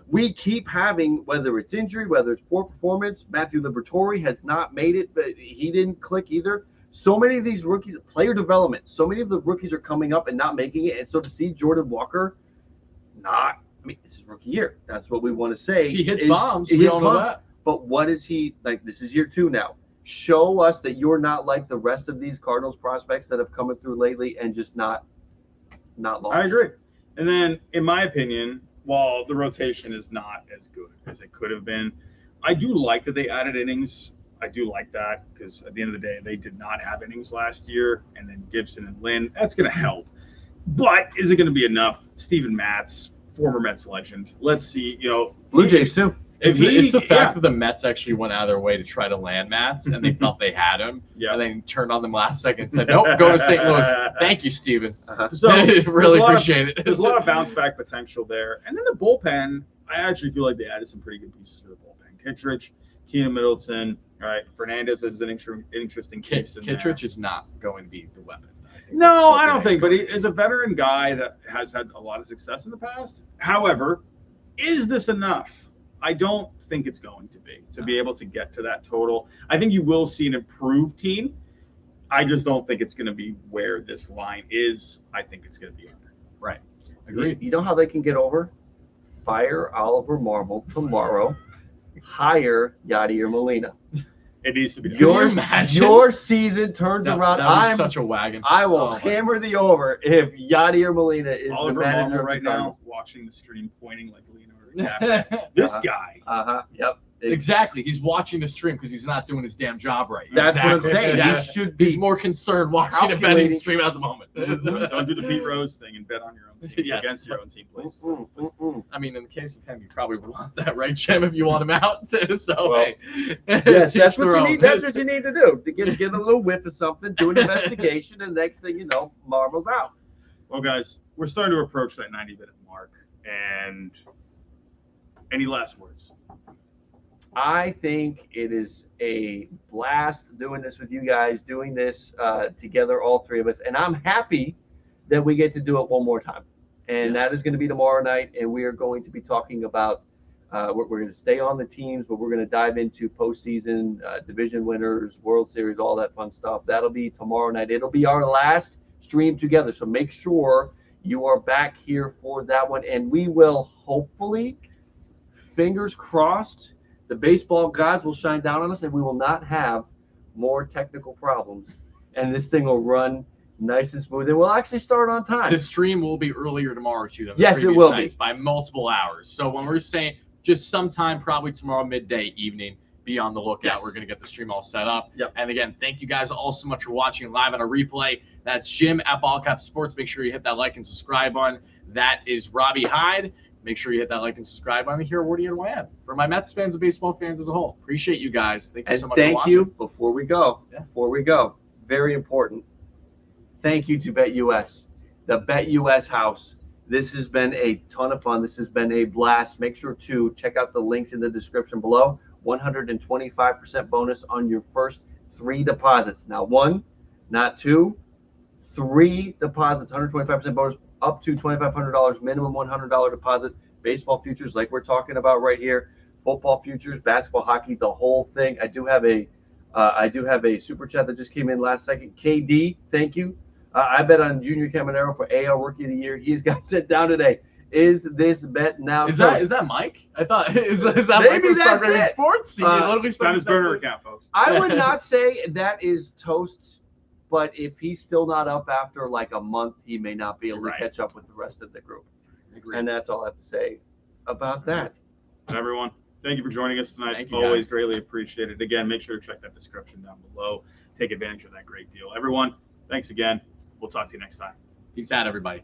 we keep having, whether it's injury, whether it's poor performance. Matthew Liberatore has not made it, but he didn't click either. So many of these rookies, player development, so many of the rookies are coming up and not making it. And so to see Jordan Walker, it's his rookie year. That's what we want to say. He hits bombs. We all know that. But what is he like? This is year 2 now. Show us that you're not like the rest of these Cardinals prospects that have come through lately and just not long. I agree. And then, in my opinion, while the rotation is not as good as it could have been, I do like that they added innings. I do like that because at the end of the day, they did not have innings last year. And then Gibson and Lynn, that's going to help. But is it going to be enough? Steven Matz, former Mets legend. Let's see. Blue Jays too. It's the fact that the Mets actually went out of their way to try to land Matz, and they felt they had him, and then turned on them last second and said, nope, go to St. Louis. Thank you, Steven. So really appreciate it. There's a lot of bounce-back potential there. And then the bullpen, I actually feel like they added some pretty good pieces to the bullpen. Kittredge, Keenan Middleton, right? Fernandez is an interesting case in Kittredge is not going to be the weapon. No, I don't think, but he is a veteran guy that has had a lot of success in the past. However, is this enough? I don't think it's going to be able to get to that total. I think you will see an improved team. I just don't think it's going to be where this line is. I think it's going to be under. Right. Agreed. You know how they can get over? Fire Oliver Marmol tomorrow. Hire Yadier Molina. It needs to be done. Your season turns around. I'm such a wagon. I will hammer the over if Yadier Molina is Oliver the manager Marmol right now, watching the stream, pointing like Leonardo DiCaprio. This guy. Yep. Exactly. He's watching the stream because he's not doing his damn job right. That's what I'm Exactly. saying. Yeah. He should be. He's more concerned watching a betting calculating. stream at the moment. Don't do the Pete Rose thing and bet on your own team Yes. against your own team, please. I mean, in the case of him, you probably would want that, right, Jim, if you want him out. So, Well, hey. Yes, to that's each what their you own. need. That's what you need to do. To get a little whiff of something, do an investigation, and next thing you know, Marvel's out. Well, guys, we're starting to approach that 90-minute mark. And any last words? I think it is a blast doing this with you guys, doing this together, all three of us. And I'm happy that we get to do it one more time. And that is going to be tomorrow night. And we are going to be talking about, we're going to stay on the teams, but we're going to dive into postseason, division winners, World Series, all that fun stuff. That'll be tomorrow night. It'll be our last stream together. So make sure you are back here for that one. And we will hopefully, fingers crossed, the baseball gods will shine down on us and we will not have more technical problems. And this thing will run nice and smooth. And we'll actually start on time. The stream will be earlier tomorrow, too, than the Yes, it previous will nights be. by multiple hours. So when we're saying just sometime, probably tomorrow midday, evening, be on the lookout. Yes. We're going to get the stream all set up. Yep. And again, thank you guys all so much for watching live on a replay. That's Jim at Ballcap Sports. Make sure you hit that like and subscribe button. That is Robbie Hyde. Make sure you hit that like and subscribe button here at Woody and Wan. For my Mets fans and baseball fans as a whole, appreciate you guys. Thank you And so much for thank watching. you, before we go, very important. Thank you to BetUS, the BetUS house. This has been a ton of fun. This has been a blast. Make sure to check out the links in the description below. 125% bonus on your first 3 deposits. Now, 1, not 2, 3 deposits, 125% bonus up to $2,500, minimum $100 deposit. Baseball futures, like we're talking about right here. Football futures, basketball, hockey, the whole thing. I do have a super chat that just came in last second. KD, thank you. I bet on Junior Caminero for AL Rookie of the Year. He's got sit down today. Is this bet now? Is that Mike? I thought is that Maybe Mike from that's Stargrading it. Sports? He literally It's not his started burner account, folks. I would not say that is toast, but if he's still not up after like a month, he may not be able Right. to catch up with the rest of the group. Agreed. And that's all I have to say about that. Everyone, thank you for joining us tonight. Thank you, Always guys. greatly appreciated. Again, make sure to check that description down below. Take advantage of that great deal. Everyone, thanks again. We'll talk to you next time. Peace out, everybody.